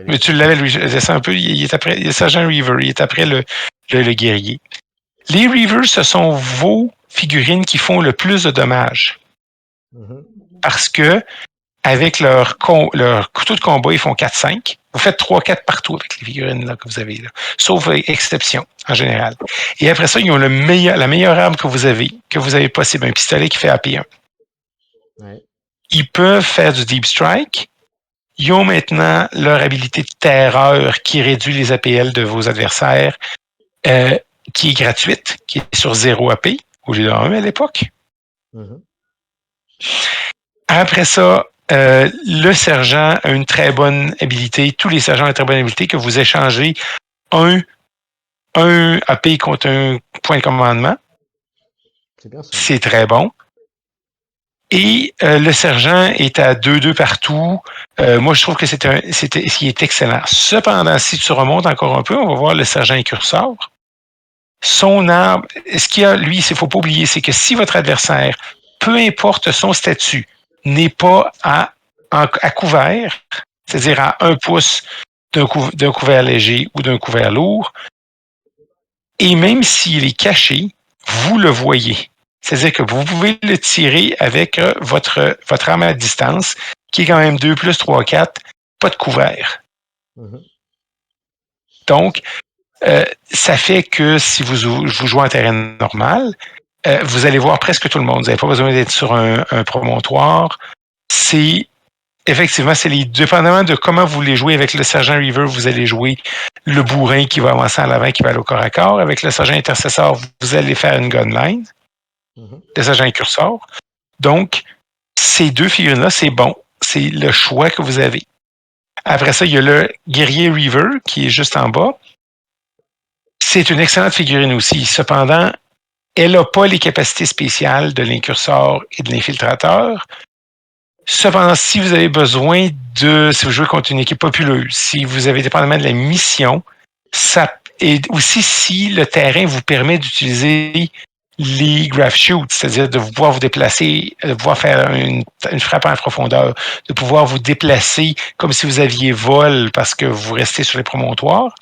Mais tu l'avais, lui, c'est un peu, il est après le sergent Reaver, il est après le guerrier. Les Reavers, ce sont vos figurines qui font le plus de dommages. Parce que, avec leur couteau de combat, ils font 4-5. Vous faites 3-4 partout avec les figurines là, que vous avez là. Sauf exception, en général. Et après ça, ils ont la meilleure arme que vous avez possible, un pistolet qui fait AP1. Ouais. Ils peuvent faire du Deep Strike. Ils ont maintenant leur habilité de terreur qui réduit les APL de vos adversaires, qui est gratuite, qui est sur 0 AP, au lieu de 1 à l'époque. Après ça, le sergent a une très bonne habilité. Tous les sergents ont une très bonne habilité que vous échangez un AP contre un point de commandement. C'est bien ça. C'est très bon. Et le sergent est à 2-2 partout. Moi, je trouve que ce est excellent. Cependant, si tu remontes encore un peu, on va voir le sergent incurseur. Son arme, ce qu'il y a, lui, il ne faut pas oublier, c'est que si votre adversaire, peu importe son statut, n'est pas à couvert, c'est-à-dire à 1 pouce d'un couvert léger ou d'un couvert lourd, et même s'il est caché, vous le voyez. C'est-à-dire que vous pouvez le tirer avec votre arme à distance, qui est quand même 2 + 3, 4, pas de couvert. Donc, ça fait que si vous jouez en terrain normal, vous allez voir presque tout le monde. Vous n'avez pas besoin d'être sur un promontoire. Effectivement, dépendamment de comment vous voulez jouer avec le sergent Reaver, vous allez jouer le bourrin qui va avancer en l'avant, qui va aller au corps à corps. Avec le sergent intercesseur, vous allez faire une gunline. Le sergent incurseur. Donc, ces 2 figurines-là, c'est bon. C'est le choix que vous avez. Après ça, il y a le guerrier Reaver qui est juste en bas. C'est une excellente figurine aussi. Cependant, elle n'a pas les capacités spéciales de l'incurseur et de l'infiltrateur. Cependant, si vous avez besoin si vous jouez contre une équipe populeuse, si vous avez dépendamment de la mission, et aussi si le terrain vous permet d'utiliser les graph shoots, c'est-à-dire de pouvoir vous déplacer, de pouvoir faire une frappe en profondeur, de pouvoir vous déplacer comme si vous aviez vol parce que vous restez sur les promontoires.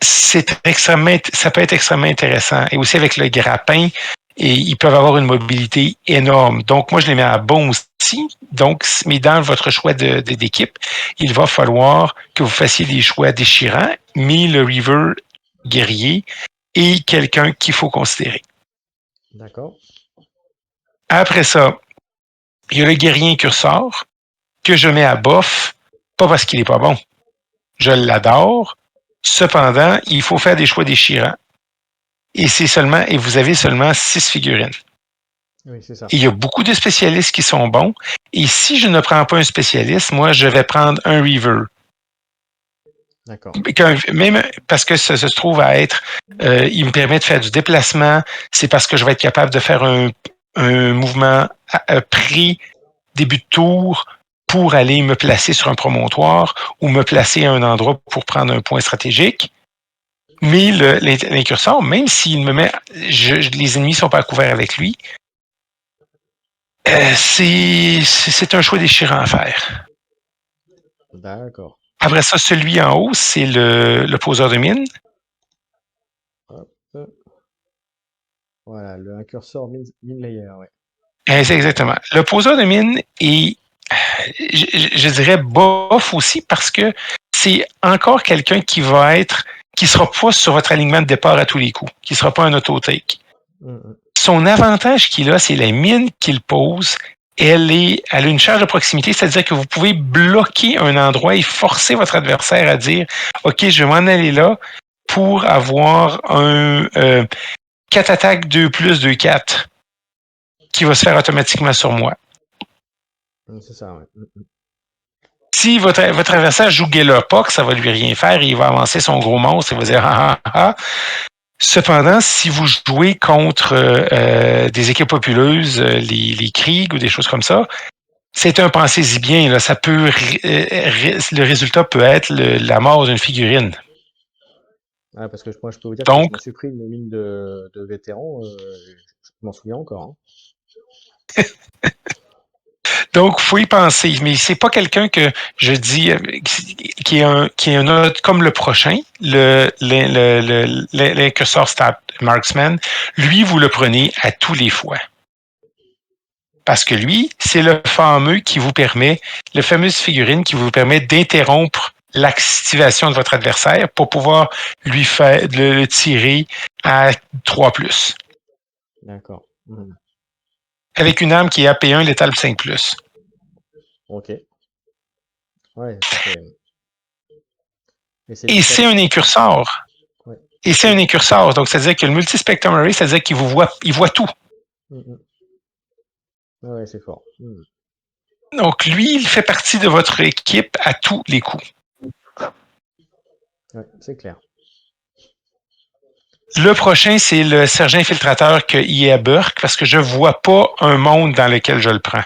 Ça peut être extrêmement intéressant. Et aussi avec le grappin, et ils peuvent avoir une mobilité énorme. Donc, moi, je les mets à bon aussi. Donc, mais dans votre choix d'équipe, il va falloir que vous fassiez des choix déchirants, mais le Reaver guerrier est quelqu'un qu'il faut considérer. D'accord. Après ça, il y a le guerrier incursor que je mets à bof, pas parce qu'il est pas bon. Je l'adore. Cependant, il faut faire des choix déchirants. Et vous avez seulement 6 figurines. Oui, c'est ça. Et il y a beaucoup de spécialistes qui sont bons. Et si je ne prends pas un spécialiste, moi, je vais prendre un Reaver. D'accord. Même parce que ça se trouve à être, il me permet de faire du déplacement. C'est parce que je vais être capable de faire un mouvement pré-début de tour pour aller me placer sur un promontoire ou me placer à un endroit pour prendre un point stratégique. Mais l'incurseur, même s'il me met, les ennemis ne sont pas couverts avec lui, c'est un choix déchirant à faire. D'accord. Après ça, celui en haut, c'est le poseur de mine. Hop. Voilà, le incursor mine layer, ouais. C'est exactement. Le poseur de mine est, je dirais, bof aussi parce que c'est encore quelqu'un qui sera pas sur votre alignement de départ à tous les coups, qui sera pas un auto-take. Son avantage qu'il a, c'est la mine qu'il pose. Elle a une charge de proximité, c'est-à-dire que vous pouvez bloquer un endroit et forcer votre adversaire à dire « OK, je vais m'en aller là pour avoir un 4 attaques 2+2/4 qui va se faire automatiquement sur moi. » C'est ça, ouais. Si votre adversaire joue Gellerpox, ça va lui rien faire, il va avancer son gros monstre, il va dire « Ah, ah, ah ». Cependant, si vous jouez contre des équipes populeuses, les Krieg ou des choses comme ça, c'est un pensez-y bien. Là, ça peut, le résultat peut être la mort d'une figurine. Ah, parce que moi, je peux vous dire Donc, que je me suis pris une mine de vétérans, je m'en souviens encore. Hein. Donc, faut y penser, mais c'est pas quelqu'un que je dis qui est un autre comme le prochain, l'incursor stat marksman. Lui, vous le prenez à tous les fois. Parce que lui, c'est le fameuse figurine qui vous permet d'interrompre l'activation de votre adversaire pour pouvoir lui faire le tirer à 3+. D'accord. Avec une arme qui est AP1, létale 5+. Ok. Ouais, Et c'est un incursor. Ouais. Et c'est un incursor. Donc, c'est-à-dire que le multispectrum array, c'est-à-dire qu'il il voit tout. Ouais, c'est fort. Donc, lui, il fait partie de votre équipe à tous les coups. Ouais, c'est clair. Le prochain, c'est le sergent infiltrateur qu'il est à Burke, parce que je ne vois pas un monde dans lequel je le prends.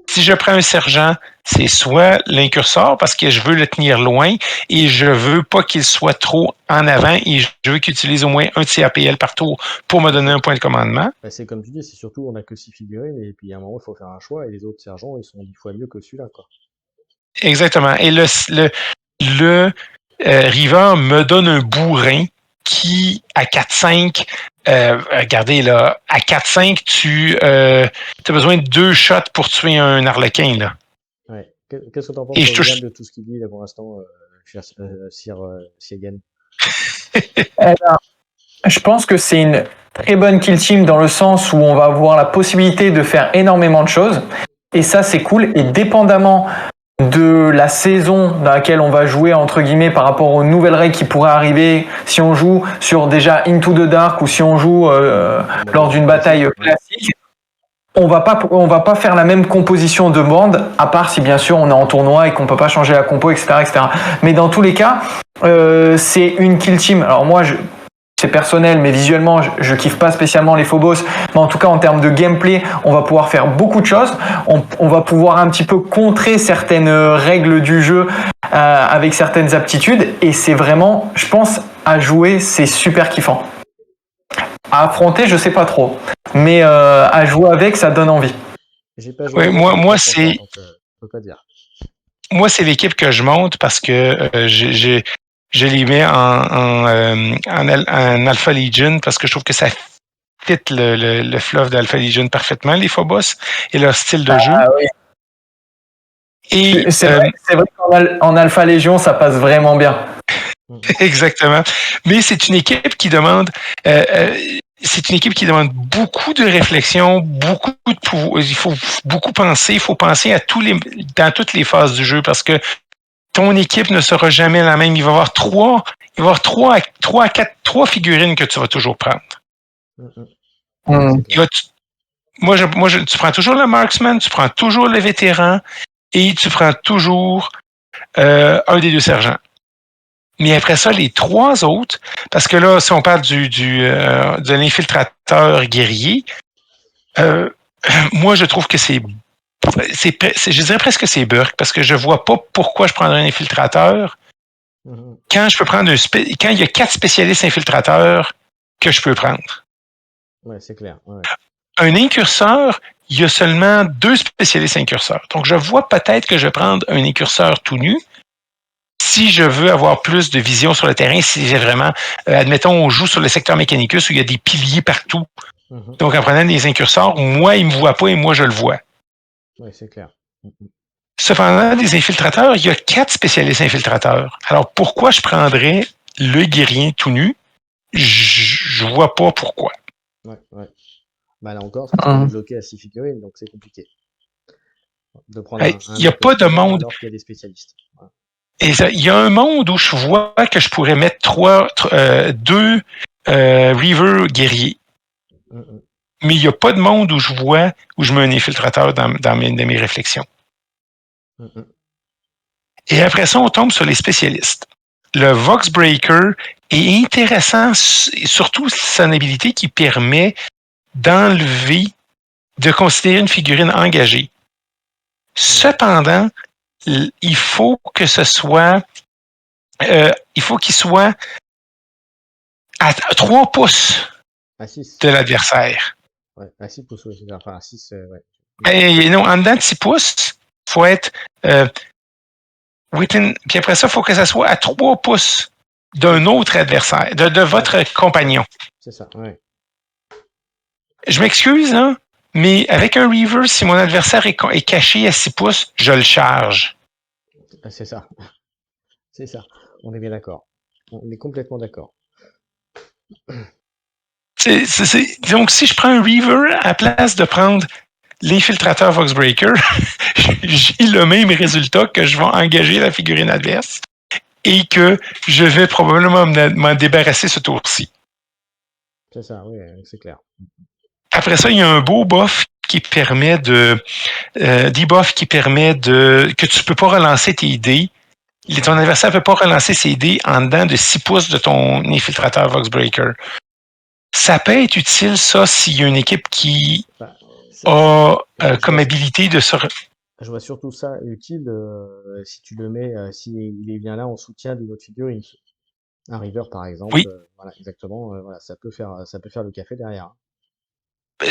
Si je prends un sergent, c'est soit l'incursor, parce que je veux le tenir loin et je veux pas qu'il soit trop en avant et je veux qu'il utilise au moins un de ses APL par tour pour me donner un point de commandement. Bah, c'est comme tu dis, c'est surtout on n'a que 6 figurines et puis à un moment il faut faire un choix et les autres sergents ils sont 10 fois mieux que celui-là, quoi. Exactement. Et le River me donne un bourrin qui, à 4-5, regardez là, à 4-5, tu as besoin de 2 shots pour tuer un harlequin, là. Ouais. Qu'est-ce que tu en penses de tout ce qu'il dit là pour l'instant, Sir Siegan? Je pense que c'est une très bonne kill team dans le sens où on va avoir la possibilité de faire énormément de choses. Et ça, c'est cool. Et dépendamment de la saison dans laquelle on va jouer, entre guillemets, par rapport aux nouvelles règles qui pourraient arriver, si on joue sur déjà Into the Dark ou si on joue lors d'une bataille classique, on va pas faire la même composition de bande, à part si bien sûr on est en tournoi et qu'on peut pas changer la compo, etc., etc. Mais dans tous les cas, c'est une kill team. Alors moi, c'est personnel, mais visuellement, je kiffe pas spécialement les Phobos. Mais en tout cas, en termes de gameplay, on va pouvoir faire beaucoup de choses. On va pouvoir un petit peu contrer certaines règles du jeu avec certaines aptitudes. Et c'est vraiment, je pense, à jouer, c'est super kiffant. À affronter, je sais pas trop. Mais à jouer avec, ça donne envie. J'ai pas joué Ouais, avec, moi, je c'est donc je peux pas dire. moi, c'est l'équipe que je monte parce que je les mets en Alpha Legion parce que je trouve que ça fit le fluff d'Alpha Legion parfaitement, les Phobos, et leur style de jeu. Ah oui. Et C'est vrai qu'en Alpha Légion, ça passe vraiment bien. exactement. Mais c'est une équipe qui demande beaucoup de réflexion, beaucoup de pouvoir. Il faut beaucoup penser. Il faut penser à dans toutes les phases du jeu parce que ton équipe ne sera jamais la même. Il va y avoir trois figurines que tu vas toujours prendre. Tu prends toujours le marksman, tu prends toujours le vétéran et tu prends toujours un des deux sergents. Mais après ça, les trois autres, parce que là, si on parle de l'infiltrateur guerrier, moi, je trouve que je dirais presque c'est Burke, parce que je vois pas pourquoi je prendrais un infiltrateur quand je peux prendre quand il y a 4 spécialistes infiltrateurs que je peux prendre. Ouais, c'est clair. Ouais. Un incurseur, il y a seulement 2 spécialistes incurseurs. Donc, je vois peut-être que je vais prendre un incurseur tout nu si je veux avoir plus de vision sur le terrain, si j'ai vraiment, admettons, on joue sur le secteur Mechanicus où il y a des piliers partout. Donc, en prenant des incurseurs, moi, il ne me voit pas et moi, je le vois. Oui, c'est clair. Cependant, des infiltrateurs, il y a 4 spécialistes infiltrateurs. Alors, pourquoi je prendrais le guerrier tout nu? Je vois pas pourquoi. Ouais. Bah là encore, ça serait bloqué à 6 figurines, donc c'est compliqué. De prendre Il n'y a pas de monde. Alors qu'il y a des spécialistes. Voilà. Et il y a un monde où je vois que je pourrais mettre deux Reaver guerriers. Mais il n'y a pas de monde où je vois où je mets un infiltrateur dans mes réflexions. Et après ça, on tombe sur les spécialistes. Le Voxbreaker est intéressant, surtout son habilité qui permet d'enlever, de considérer une figurine engagée. Cependant, il faut que ce soit, il faut qu'il soit à 3 pouces de l'adversaire. Ouais, à 6 pouces, oui, c'est enfin à 6, ouais. Et non, en dedans de 6 pouces, il faut être puis après ça, il faut que ça soit à 3 pouces d'un autre adversaire, de votre compagnon. C'est ça, ouais. Je m'excuse, hein, mais avec un Reaver, si mon adversaire est caché à 6 pouces, je le charge. C'est ça. C'est ça. On est bien d'accord. On est complètement d'accord. Donc, si je prends un Reaver à la place de prendre l'infiltrateur Voxbreaker, j'ai le même résultat que je vais engager la figurine adverse et que je vais probablement m'en débarrasser ce tour-ci. C'est ça, oui, c'est clair. Après ça, il y a un beau buff qui permet debuff qui permet que tu peux pas relancer tes dés. Ton adversaire ne peut pas relancer ses dés en dedans de 6 pouces de ton infiltrateur Voxbreaker. Ça peut être utile, ça, s'il y a une équipe qui a comme habilité de se... Je vois surtout ça utile si tu le mets, s'il est bien là en soutien d'une autre figurine. Un River, par exemple. Oui. Voilà, exactement. Voilà, ça peut faire le café derrière.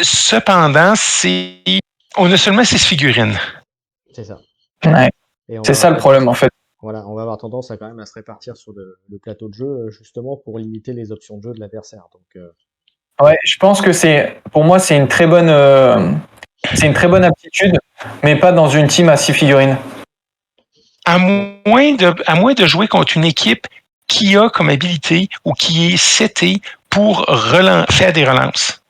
Cependant, on a seulement 6 figurines. C'est ça. Ouais. C'est ça le problème, en fait. Voilà, on va avoir tendance à quand même à se répartir sur le plateau de jeu, justement pour limiter les options de jeu de l'adversaire. Donc, ouais, je pense que pour moi, c'est une très bonne aptitude, mais pas dans une team à 6 figurines. À moins de jouer contre une équipe qui a comme habilité ou qui est setée pour faire des relances.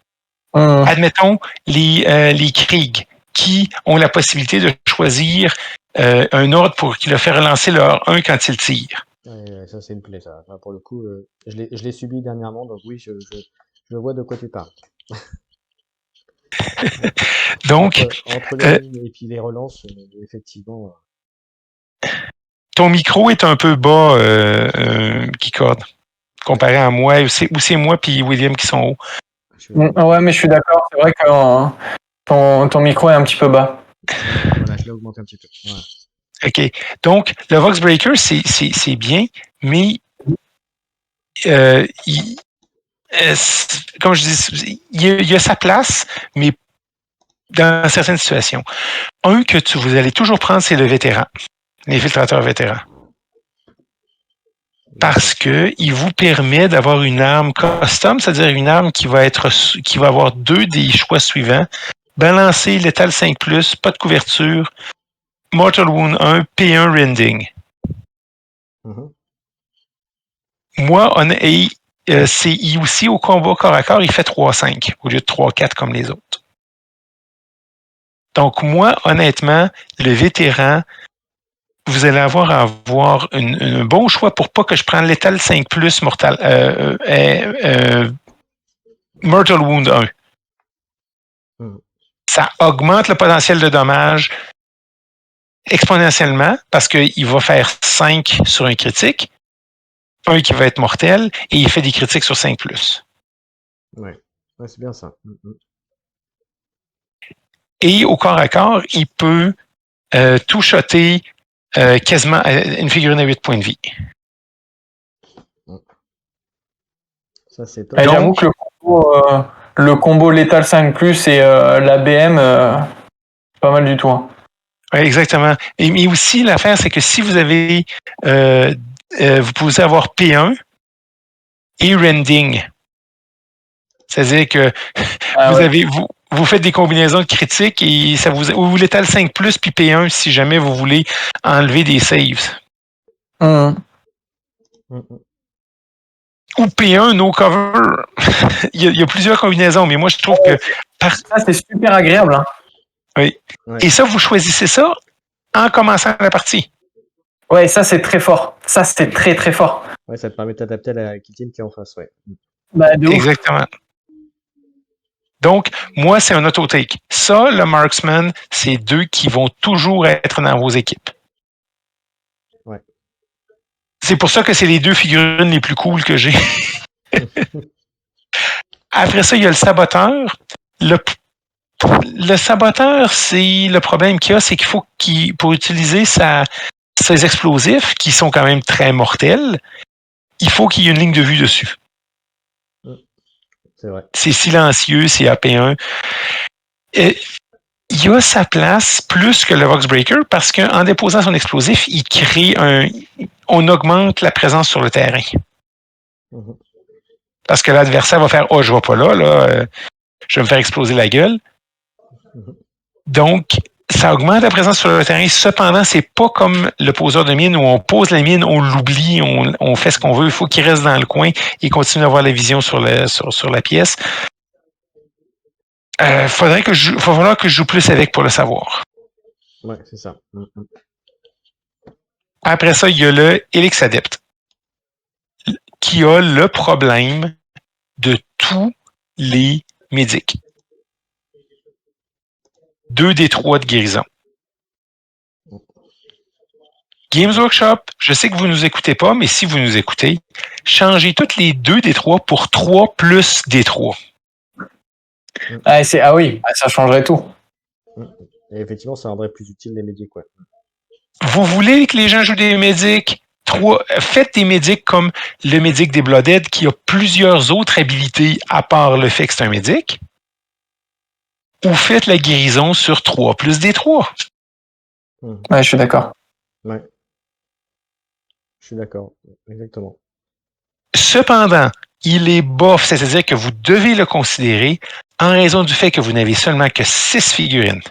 Admettons les Krieg qui ont la possibilité de choisir un ordre pour qui leur fait relancer leur 1 quand ils tirent. Ça, c'est une plaie, ça. Enfin, pour le coup, je l'ai subi dernièrement, donc oui, je vois de quoi tu parles. Donc, entre les lignes et puis les relances, effectivement. Ton micro est un peu bas, Kikord, comparé à moi, ou c'est moi et William qui sont hauts. Ouais, mais je suis d'accord, c'est vrai que ton micro est un petit peu bas. Voilà, je l'ai augmenté un petit peu. Voilà. OK. Donc, le Voxbreaker, c'est bien, mais comme je dis, il y a sa place, mais dans certaines situations. Un que vous allez toujours prendre, c'est le vétéran, l'infiltrateur vétéran. Parce que il vous permet d'avoir une arme custom, c'est-à-dire une arme qui va avoir 2 des choix suivants. Balancer, létal 5+, pas de couverture, Mortal Wound 1, P1 Rending. Mhm. Moi, c'est aussi au combat corps à corps, il fait 3-5 au lieu de 3-4 comme les autres. Donc moi, honnêtement, le vétéran, vous allez avoir un bon choix pour pas que je prenne létal 5+, Mortal Wound 1. Ça augmente le potentiel de dommage exponentiellement parce qu'il va faire 5 sur un critique, un qui va être mortel, et il fait des critiques sur 5+. Ouais, c'est bien ça. Et au corps à corps, il peut tout shotter quasiment une figurine à 8 points de vie. Ça, c'est top. Et j'avoue que le combo létal 5+, et l'ABM, pas mal du tout. Hein. Oui, exactement. Mais aussi, l'affaire, c'est que si vous avez... vous pouvez avoir P1 et Rending. C'est-à-dire que vous faites des combinaisons de critiques et ça vous létal 5+, puis P1 si jamais vous voulez enlever des saves. Ou P1, no cover. il y a plusieurs combinaisons, mais moi, je trouve que... Ça, c'est super agréable. Hein. Oui. Ouais. Et ça, vous choisissez ça en commençant la partie. Ouais, ça, c'est très fort. Ça, c'est très, très fort. Ouais, ça te permet de t'adapter à la kill team qui est en face, ouais. Bah, de ouf. Exactement. Donc, moi, c'est un auto-take. Ça, le marksman, c'est 2 qui vont toujours être dans vos équipes. Ouais. C'est pour ça que c'est les 2 figurines les plus cool que j'ai. Après ça, il y a le saboteur. Le saboteur, c'est le problème qu'il y a, c'est qu'il faut pour utiliser ses explosifs, qui sont quand même très mortels, il faut qu'il y ait une ligne de vue dessus. C'est vrai. C'est silencieux, c'est AP1. Et il a sa place plus que le Voxbreaker parce qu'en déposant son explosif, il crée on augmente la présence sur le terrain. Parce que l'adversaire va faire « Oh, je ne vais pas là, je vais me faire exploser la gueule. » Donc, ça augmente la présence sur le terrain. Cependant, c'est pas comme le poseur de mine où on pose la mine, on l'oublie, on fait ce qu'on veut. Il faut qu'il reste dans le coin et continue d'avoir la vision sur la pièce. Il va falloir que je joue plus avec pour le savoir. Ouais, c'est ça. Après ça, il y a le Helix Adept qui a le problème de tous les médics. 2 des 3 de guérison. Games Workshop, je sais que vous ne nous écoutez pas, mais si vous nous écoutez, changez toutes les 2 des 3 pour 3 plus des 3. Ah oui, ça changerait tout. Et effectivement, ça rendrait plus utile les médics, ouais. Vous voulez que les gens jouent des médics? Faites des médics comme le médic des Blooded qui a plusieurs autres habilités à part le fait que c'est un médic. Ou faites la guérison sur 3 plus des 3. Ouais, je suis d'accord. Ouais. Je suis d'accord, exactement. Cependant, il est bof, c'est-à-dire que vous devez le considérer en raison du fait que vous n'avez seulement que 6 figurines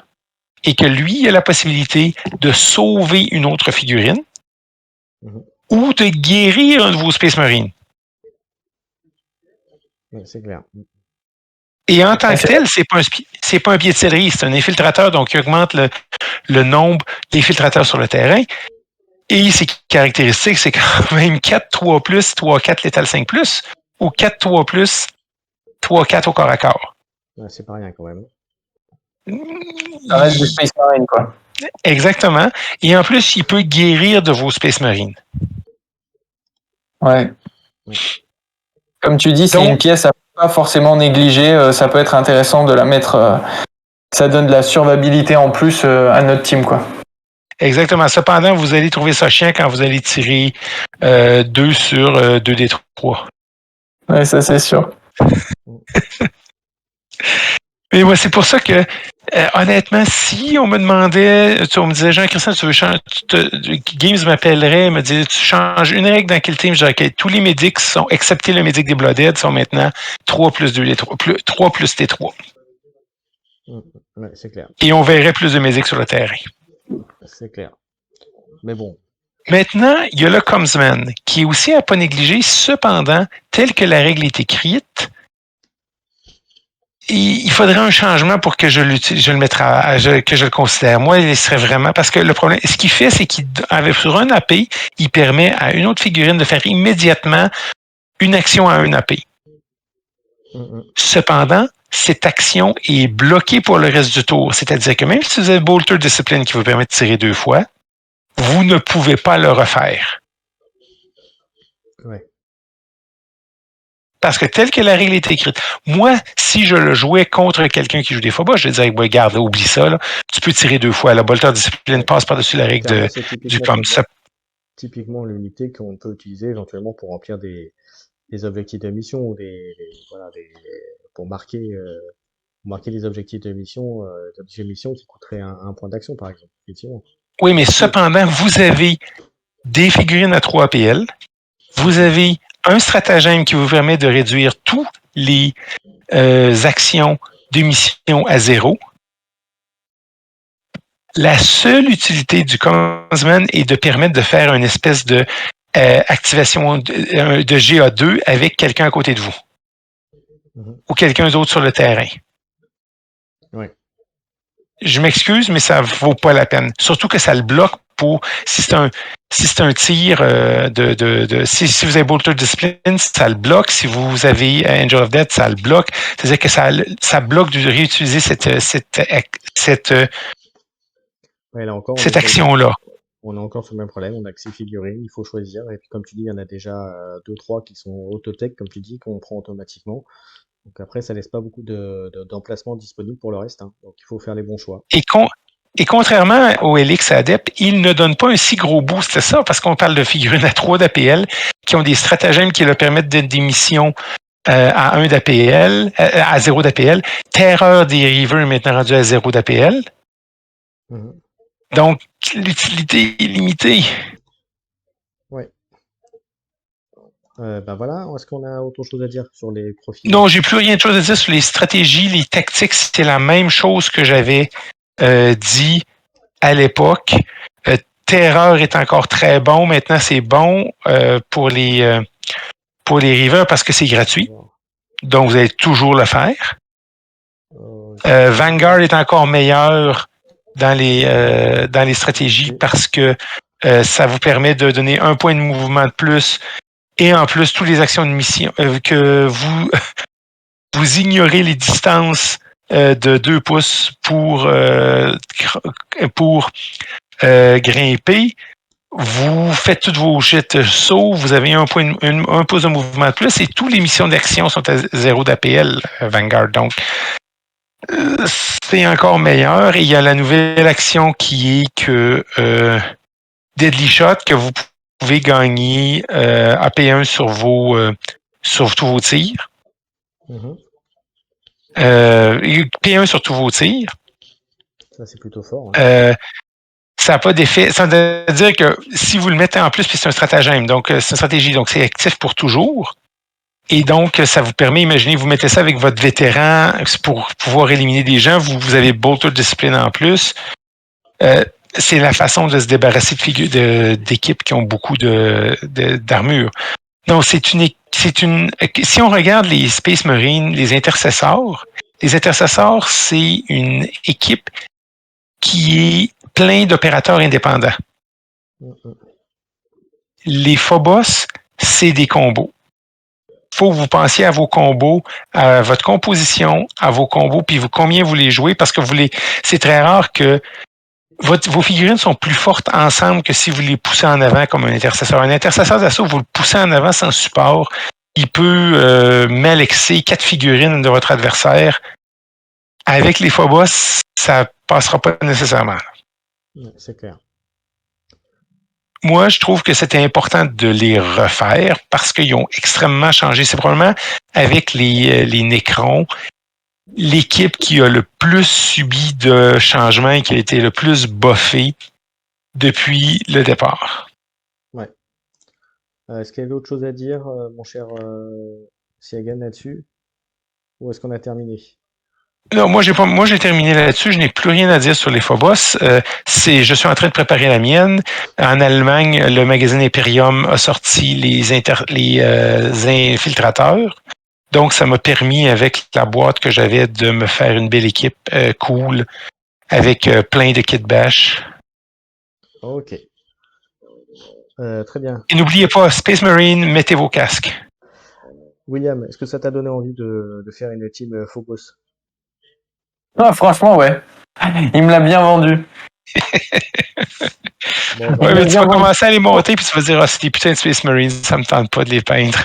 et que lui a la possibilité de sauver une autre figurine ou de guérir un de vos Space Marines. Ouais, c'est clair. Et en tant que tel, c'est pas un pied de céleri, c'est un infiltrateur, donc il augmente le nombre d'infiltrateurs sur le terrain. Et ses caractéristiques, c'est quand même 4-3+, 3-4 létal 5+, ou 4-3+, 3-4 au corps à corps. Ouais, c'est pas rien quand même. Ça reste du Space Marine, quoi. Exactement. Et en plus, il peut guérir de vos Space Marines. Ouais. Comme tu dis, c'est une pièce à pas forcément négliger. Ça peut être intéressant de la mettre. Ça donne de la survivabilité en plus à notre team, quoi. Exactement. Cependant, vous allez trouver ça chiant quand vous allez tirer 2 sur 2 des 3. Ouais, ça c'est sûr. Mais moi, c'est pour ça que, honnêtement, si on me demandait, on me disait, Jean-Christian, tu veux changer, Games m'appellerait, me disait, tu changes une règle dans quel team? Je dirais, OK, tous les médics sont, excepté le médic des Bloodheads, sont maintenant 3 plus 2 3 plus T3. Ouais, c'est clair. Et on verrait plus de médics sur le terrain. C'est clair. Mais bon. Maintenant, il y a le Comsman, qui est aussi à ne pas négliger. Cependant, tel que la règle est écrite, il faudrait un changement pour que je le mette que je le considère. Moi, il serait vraiment, parce que le problème, ce qu'il fait, c'est sur un AP, il permet à une autre figurine de faire immédiatement une action à un AP. Cependant, cette action est bloquée pour le reste du tour. C'est-à-dire que même si vous avez Bolter Discipline qui vous permet de tirer 2 fois, vous ne pouvez pas le refaire. Ouais. Parce que telle que la règle est écrite, moi, si je le jouais contre quelqu'un qui joue des Phobos, je dirais, regarde, oublie ça, là, tu peux tirer 2 fois. La Bolter Discipline passe par-dessus la règle du concept. Typiquement l'unité qu'on peut utiliser éventuellement pour remplir des objectifs de mission ou pour marquer les objectifs de mission, qui coûteraient un point d'action, par exemple, effectivement. Oui, mais cependant, vous avez des figurines à 3 APL, vous avez un stratagème qui vous permet de réduire tous les actions de mission à 0. La seule utilité du Comsman est de permettre de faire une espèce de activation de GA2 avec quelqu'un à côté de vous. Ou quelqu'un d'autre sur le terrain. Oui. Je m'excuse, mais ça vaut pas la peine. Surtout que ça le bloque pour si c'est un tir si vous avez Bolter Discipline, ça le bloque. Si vous avez Angel of Death, ça le bloque. C'est-à-dire que ça bloque de réutiliser cette action-là. On a encore ce même problème, on a que 6 figurines, il faut choisir. Et puis comme tu dis, il y en a déjà 2-3 qui sont autotech, comme tu dis, qu'on prend automatiquement. Donc après, ça laisse pas beaucoup d'emplacements disponibles pour le reste. Hein. Donc il faut faire les bons choix. Et contrairement au Helix Adept, il ne donne pas un si gros boost, c'est ça, parce qu'on parle de figurines à 3 d'APL qui ont des stratagèmes qui leur permettent des missions à 1 d'APL, à 0 d'APL. Terreur des Reavers est maintenant rendu à 0 d'APL. Donc, l'utilité est limitée. Oui. Voilà, est-ce qu'on a autre chose à dire sur les profils? Non, j'ai plus rien de chose à dire sur les stratégies, les tactiques. C'était la même chose que j'avais dit à l'époque. Terreur est encore très bon. Maintenant, c'est bon pour les Reavers parce que c'est gratuit. Donc, vous allez toujours le faire. Vanguard est encore meilleur dans les stratégies parce que ça vous permet de donner 1 point de mouvement de plus et en plus, toutes les actions de mission que vous ignorez les distances de 2 pouces pour grimper. Vous faites toutes vos jets sauts, vous avez 1 pouce de mouvement de plus et toutes les missions d'action sont à 0 d'APL, Vanguard. Donc, c'est encore meilleur. Et il y a la nouvelle action qui est que Deadly Shot, que vous pouvez gagner AP1 sur tous vos tirs. P1 sur tous vos tirs. Ça, c'est plutôt fort. Hein. Ça n'a pas d'effet. Ça veut dire que si vous le mettez en plus, puis c'est un stratagème, donc c'est une stratégie, donc c'est actif pour toujours. Et donc, ça vous permet, imaginez, vous mettez ça avec votre vétéran pour pouvoir éliminer des gens, vous avez Bolter Discipline en plus. C'est la façon de se débarrasser d'équipes qui ont beaucoup d'armure. Donc, si on regarde les Space Marines, les intercessors, c'est une équipe qui est plein d'opérateurs indépendants. Les Phobos, c'est des combos. Il faut que vous pensiez à vos combos, à votre composition, à vos combos, puis combien vous les jouez, parce que c'est très rare que vos figurines sont plus fortes ensemble que si vous les poussez en avant comme un intercesseur. Un intercesseur d'assaut, vous le poussez en avant sans support, il peut malexer 4 figurines de votre adversaire. Avec les Phobos, ça passera pas nécessairement. C'est clair. moi, je trouve que c'était important de les refaire parce qu'ils ont extrêmement changé. C'est probablement avec les Necrons, l'équipe qui a le plus subi de changements et qui a été le plus buffée depuis le départ. Ouais. Est-ce qu'il y avait autre chose à dire, mon cher Siagan, là-dessus? Ou est-ce qu'on a terminé? Non, moi j'ai terminé là-dessus. Je n'ai plus rien à dire sur les Phobos. Je suis en train de préparer la mienne. En Allemagne, le magazine Imperium a sorti les infiltrateurs. Donc, ça m'a permis, avec la boîte que j'avais, de me faire une belle équipe cool avec plein de kit bash. Ok. Très bien. Et n'oubliez pas, Space Marine, mettez vos casques. William, est-ce que ça t'a donné envie de faire une team Phobos? Ah, franchement, ouais. Il me l'a bien vendu. Bon, bah, Ouais, mais tu bien vas vendu. commencer à les monter, puis tu vas dire, ah, c'est des putains de Space Marines, ça me tente pas de les peindre.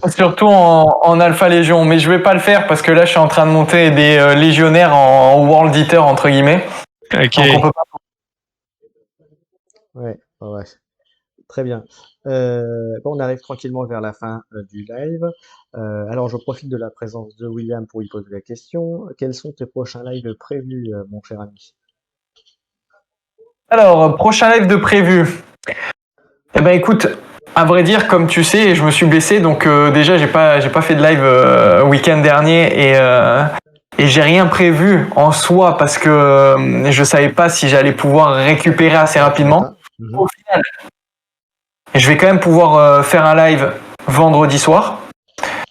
Surtout en Alpha Légion, mais je vais pas le faire parce que là je suis en train de monter des légionnaires en World Eater entre guillemets. OK. Donc on peut pas. ouais, ouais. Très bien. Bon, on arrive tranquillement vers la fin du live. Alors, je profite de la présence de William pour lui poser la question. Quels sont tes prochains lives prévus, mon cher ami? Alors, prochain live de prévu. Eh ben écoute, à vrai dire, comme tu sais, je me suis blessé, donc déjà j'ai pas fait de live week-end dernier et j'ai rien prévu en soi parce que je savais pas si j'allais pouvoir récupérer assez rapidement. Mhm. Au final, je vais quand même pouvoir faire un live vendredi soir.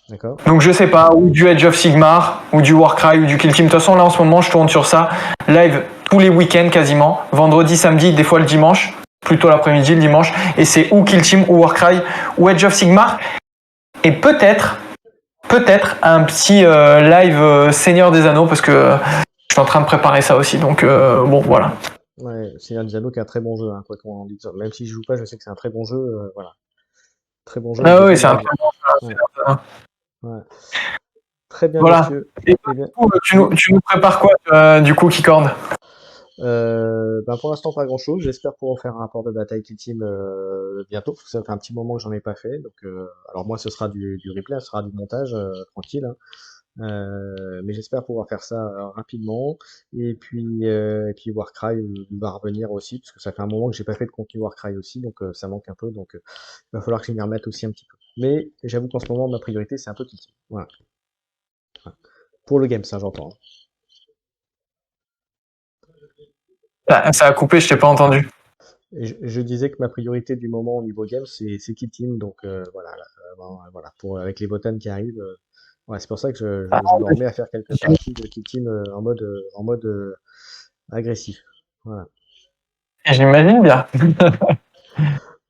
D'accord. Donc je sais pas, ou du Age of Sigmar, ou du Warcry, ou du Kill Team. De toute façon, là en ce moment, je tourne sur ça. Live tous les week-ends quasiment. Vendredi, samedi, des fois le dimanche. Plutôt l'après-midi, le dimanche. Et c'est ou Kill Team, ou Warcry, ou Age of Sigmar. Et peut-être un petit live Seigneur des Anneaux, parce que je suis en train de préparer ça aussi. Donc bon, voilà. Ouais, Seigneur des Anneaux qui est un très bon jeu, hein, quoi qu'on en dise. Même si je joue pas, je sais que c'est un très bon jeu. Voilà. Très bon jeu avec Ah des oui, bonnes c'est un règles. très bon Ouais, jeu. ouais. Très bien, Voilà. messieurs. Et Eh bien, tu oui. nous prépares quoi, du coup, Keycord? Ben pour l'instant, pas grand-chose. J'espère pouvoir faire un rapport de bataille Kill Team bientôt, parce que ça fait un petit moment que j'en ai pas fait. Donc, alors moi, ce sera du replay, ce sera du montage tranquille, hein. Mais j'espère pouvoir faire ça rapidement. Et puis Warcry va revenir aussi, parce que ça fait un moment que j'ai pas fait de contenu Warcry aussi, donc ça manque un peu. Donc, il va falloir que je m'y remette aussi un petit peu. Mais j'avoue qu'en ce moment, ma priorité, c'est un peu Kill Team. Voilà. Voilà. Pour le game, ça, j'entends, hein. Ça a coupé, je t'ai pas entendu. Je disais que ma priorité du moment au niveau game, c'est Kill Team, donc voilà, là, voilà, avec les bottons qui arrivent, ouais, c'est pour ça que je me remets à faire quelques parties de Kill Team en mode agressif. Voilà. J'imagine bien.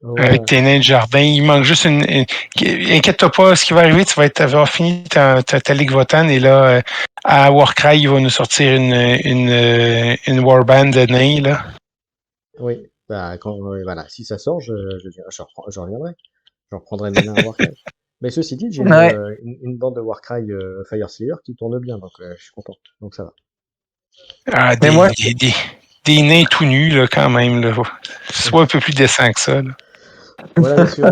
Avec Voilà. tes nains de jardin, il manque juste Inquiète-toi pas, ce qui va arriver, tu vas avoir fini ta Ligue Votan et là, à Warcry, il va nous sortir une warband de nains, là. Oui, bah voilà, si ça sort, je reviendrai. Je reprendrai mes nains à Warcry. Mais ceci dit, j'ai Ouais. une bande de Warcry Fire Slayer qui tourne bien, donc je suis content. Donc ça va. Ah, Mais moi, des nains tout nus, là, quand même, là. Soit un peu plus décent que ça, là. Voilà, messieurs,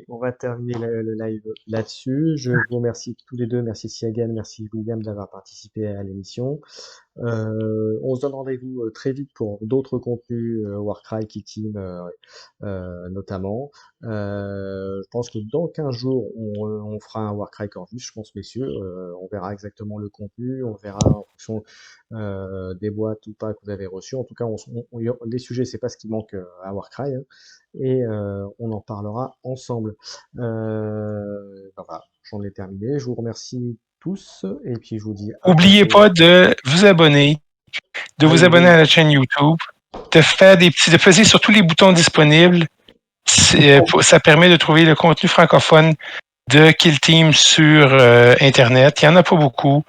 on va terminer le live là-dessus. Je vous remercie tous les deux. Merci Siagan, merci William d'avoir participé à l'émission. On se donne rendez-vous très vite pour d'autres contenus, Warcry, Kill Team, notamment. Je pense que dans 15 jours, on fera un Warcry Corvus, je pense, messieurs. On verra exactement le contenu, on verra en fonction des boîtes ou pas que vous avez reçues. En tout cas, les sujets, c'est pas ce qui manque à Warcry, hein, et on en parlera ensemble. Voilà, j'en ai terminé. Je vous remercie tous et puis je vous dis à Oubliez bientôt. pas de vous abonner, de vous abonner à la chaîne YouTube, de peser sur tous les boutons disponibles. Ça permet de trouver le contenu francophone de Kill Team sur Internet. Il n'y en a pas beaucoup,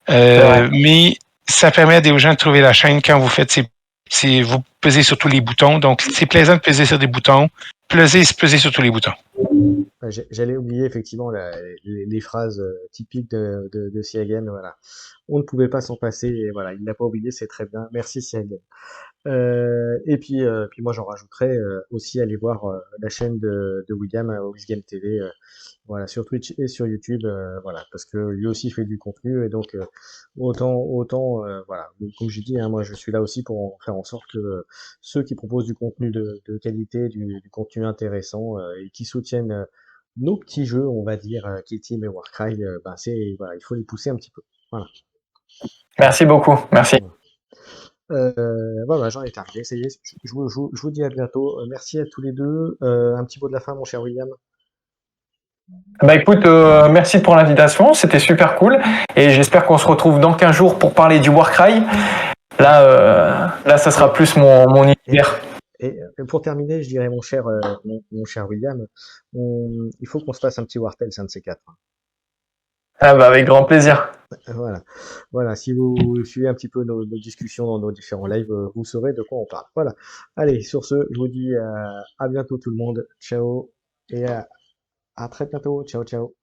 mais ça permet à des gens de trouver la chaîne quand vous faites vous pesez sur tous les boutons. Donc, c'est plaisant de peser sur des boutons. Peser sur tous les boutons. J'allais oublier effectivement les phrases typiques de Siagen. Voilà. On ne pouvait pas s'en passer et voilà, il l'a pas oublié, c'est très bien. Merci Siagen. Et puis moi j'en rajouterais aussi aller voir la chaîne de William, Game TV, voilà, sur Twitch et sur YouTube, voilà, parce que lui aussi fait du contenu et donc autant voilà, donc, comme j'ai dit, hein, moi je suis là aussi pour faire en sorte que ceux qui proposent du contenu de qualité, du contenu intéressant et qui soutiennent nos petits jeux, on va dire, Kill Team et Warcry, ben c'est voilà, il faut les pousser un petit peu. Voilà. Merci beaucoup. Merci. Voilà, j'en ai terminé, ça y est, je vous dis à bientôt. Merci à tous les deux. Un petit mot de la fin, mon cher William. Bah écoute, merci pour l'invitation, c'était super cool. Et j'espère qu'on se retrouve dans 15 jours pour parler du Warcry. Là, ça sera plus mon univers. Et pour terminer, je dirais, mon cher William, il faut qu'on se fasse un petit Wartel, c'est un de ces quatre. Ah bah avec grand plaisir. Voilà. Voilà. Si vous suivez un petit peu nos discussions dans nos différents lives, vous saurez de quoi on parle. Voilà. Allez, sur ce, je vous dis à bientôt tout le monde. Ciao et à très bientôt. Ciao, ciao.